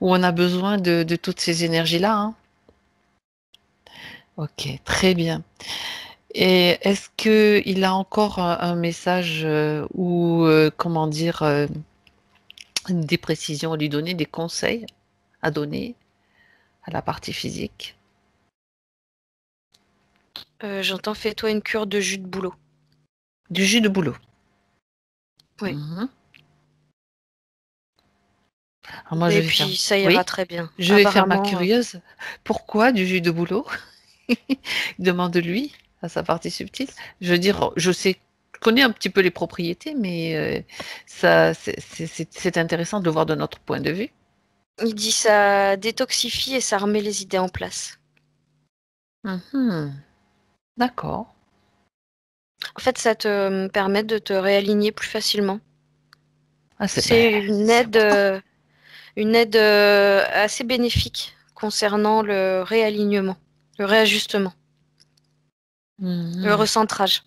A: où on a besoin de toutes ces énergies-là, hein. Ok, très bien. Et est-ce que il a encore un message ou comment dire des précisions à lui donner, des conseils à donner à la partie physique?
B: J'entends, fais-toi une cure de jus de bouleau.
A: Du jus de bouleau.
B: Oui.
A: Mhm. Alors moi je
B: Et
A: vais faire.
B: puis, ça ira
A: Oui,
B: très bien.
A: je vais faire ma
B: Apparemment,
A: curieuse. Pourquoi du jus de bouleau? Demande-lui à sa partie subtile. Je veux dire, je connais un petit peu les propriétés, mais ça, c'est intéressant de le voir de notre point de vue.
B: il dit ça détoxifie et ça remet les idées en place.
A: Mhm. D'accord.
B: En fait, ça te permet de te réaligner plus facilement.
A: Ah,
B: C'est
A: c'est important.
B: une aide assez bénéfique concernant le réalignement, le réajustement, le
A: Mhm.
B: recentrage,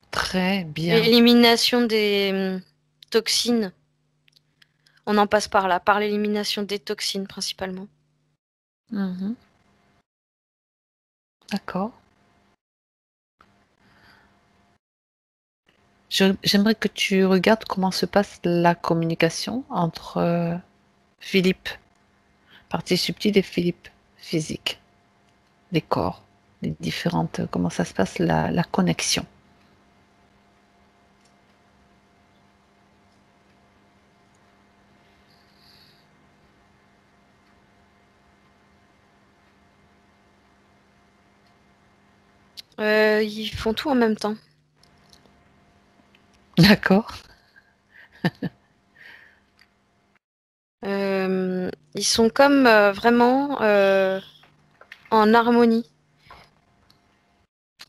A: Très bien.
B: l'élimination des toxines. On en passe par là, par l'élimination des toxines principalement.
A: Mhm. D'accord. J'aimerais que tu regardes comment se passe la communication entre Philippe, partie subtile, et Philippe, physique, les corps, les différentes, comment ça se passe, la connexion.
B: Ils font tout en même temps.
A: D'accord.
B: Ils sont comme vraiment en harmonie.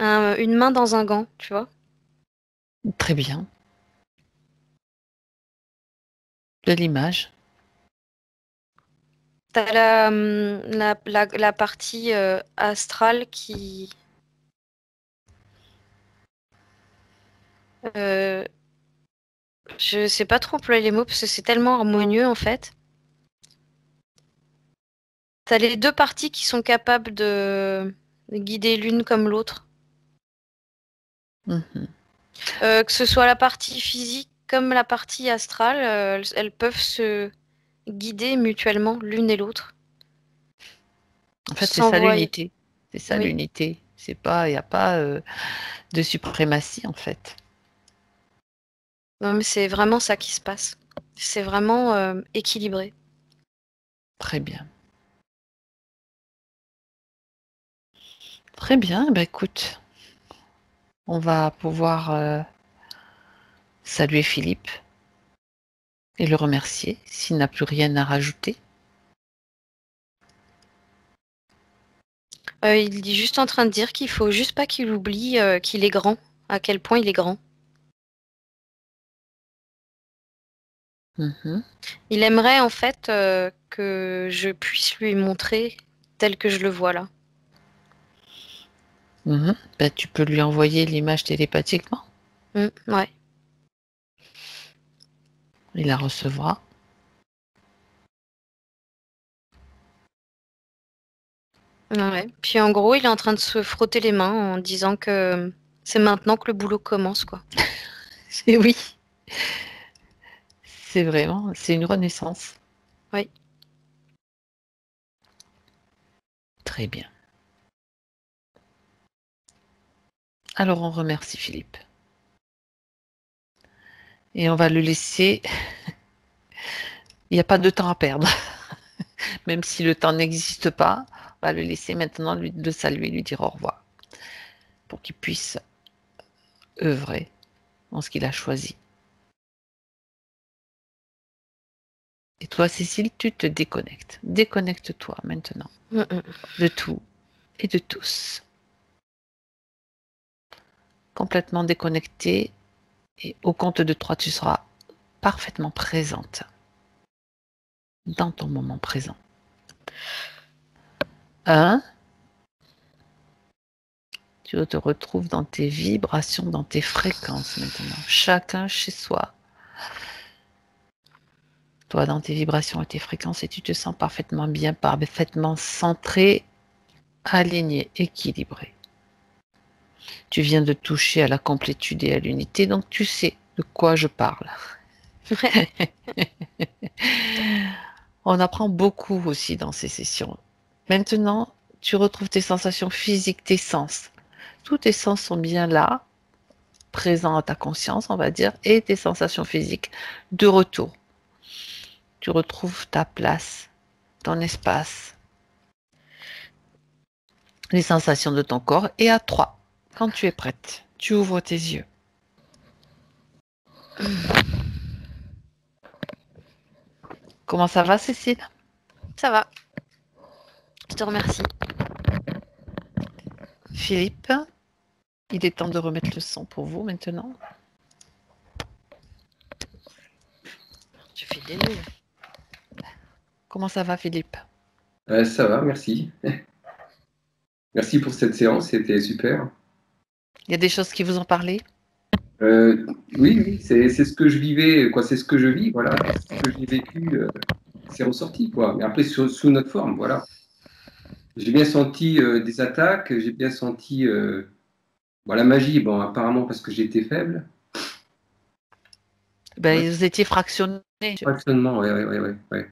B: Une main dans un gant, tu vois.
A: Très bien. Belle image.
B: T'as la partie astrale qui... je sais pas trop employer les mots parce que c'est tellement harmonieux en fait. T'as les deux parties qui sont capables de guider l'une comme l'autre.
A: Mhm.
B: Que ce soit la partie physique comme la partie astrale, elles peuvent se guider mutuellement l'une et l'autre.
A: En fait, c'est ça
B: S'envoyer.
A: l'unité. C'est ça
B: Oui.
A: l'unité. C'est pas, il n'y a pas de suprématie en fait.
B: Non, mais c'est vraiment ça qui se passe. C'est vraiment équilibré.
A: Très bien. Très bien. Bah, écoute, on va pouvoir saluer Philippe et le remercier s'il n'a plus rien à rajouter.
B: Il est juste en train de dire qu'il faut juste pas qu'il oublie qu'il est grand, à quel point il est grand.
A: Mhm.
B: Il aimerait en fait que je puisse lui montrer tel que je le vois là.
A: Mhm. Bah, tu peux lui envoyer l'image télépathiquement.
B: Ouais.
A: Il la recevra.
B: Ouais. Puis en gros, il est en train de se frotter les mains en disant que c'est maintenant que le boulot commence, quoi.
A: Et oui, c'est une renaissance.
B: Oui.
A: Très bien. Alors on remercie Philippe. Et on va le laisser. Il n'y a pas de temps à perdre. Même si le temps n'existe pas, on va le laisser maintenant le saluer, lui dire au revoir. Pour qu'il puisse œuvrer en ce qu'il a choisi. Et toi, Cécile, tu te déconnectes. Déconnecte-toi maintenant de tout et de tous. Complètement déconnecté. Et au compte de 3, tu seras parfaitement présente dans ton moment présent. 1, tu te retrouves dans tes vibrations, dans tes fréquences maintenant. Chacun chez soi. Toi, dans tes vibrations et tes fréquences, et tu te sens parfaitement bien, parfaitement centré, aligné, équilibré. Tu viens de toucher à la complétude et à l'unité, donc tu sais de quoi je parle. On apprend beaucoup aussi dans ces sessions. Maintenant, tu retrouves tes sensations physiques, tes sens. Tous tes sens sont bien là, présents à ta conscience, on va dire, et tes sensations physiques de retour. Tu retrouves ta place, ton espace, les sensations de ton corps, et à 3, quand tu es prête, tu ouvres tes yeux. Comment ça va, Cécile?
B: Ça va. Je te remercie.
A: Philippe, il est temps de remettre le son pour vous maintenant.
B: Tu fais des nœuds.
A: Comment ça va, Philippe?
C: Ça va, merci. Merci pour cette séance, c'était super.
A: Il y a des choses qui vous ont parlé?
C: Oui, oui, c'est ce que je vivais, quoi, c'est ce que je vis, voilà, ce que j'ai vécu, c'est ressorti, quoi. Mais après, sous notre forme, voilà. J'ai bien senti des attaques, j'ai bien senti bon, la magie, bon, apparemment parce que j'étais faible.
A: Ben,
C: Ouais,
A: vous étiez fractionnés.
C: fractionnement, ouais, ouais, ouais, ouais, ouais.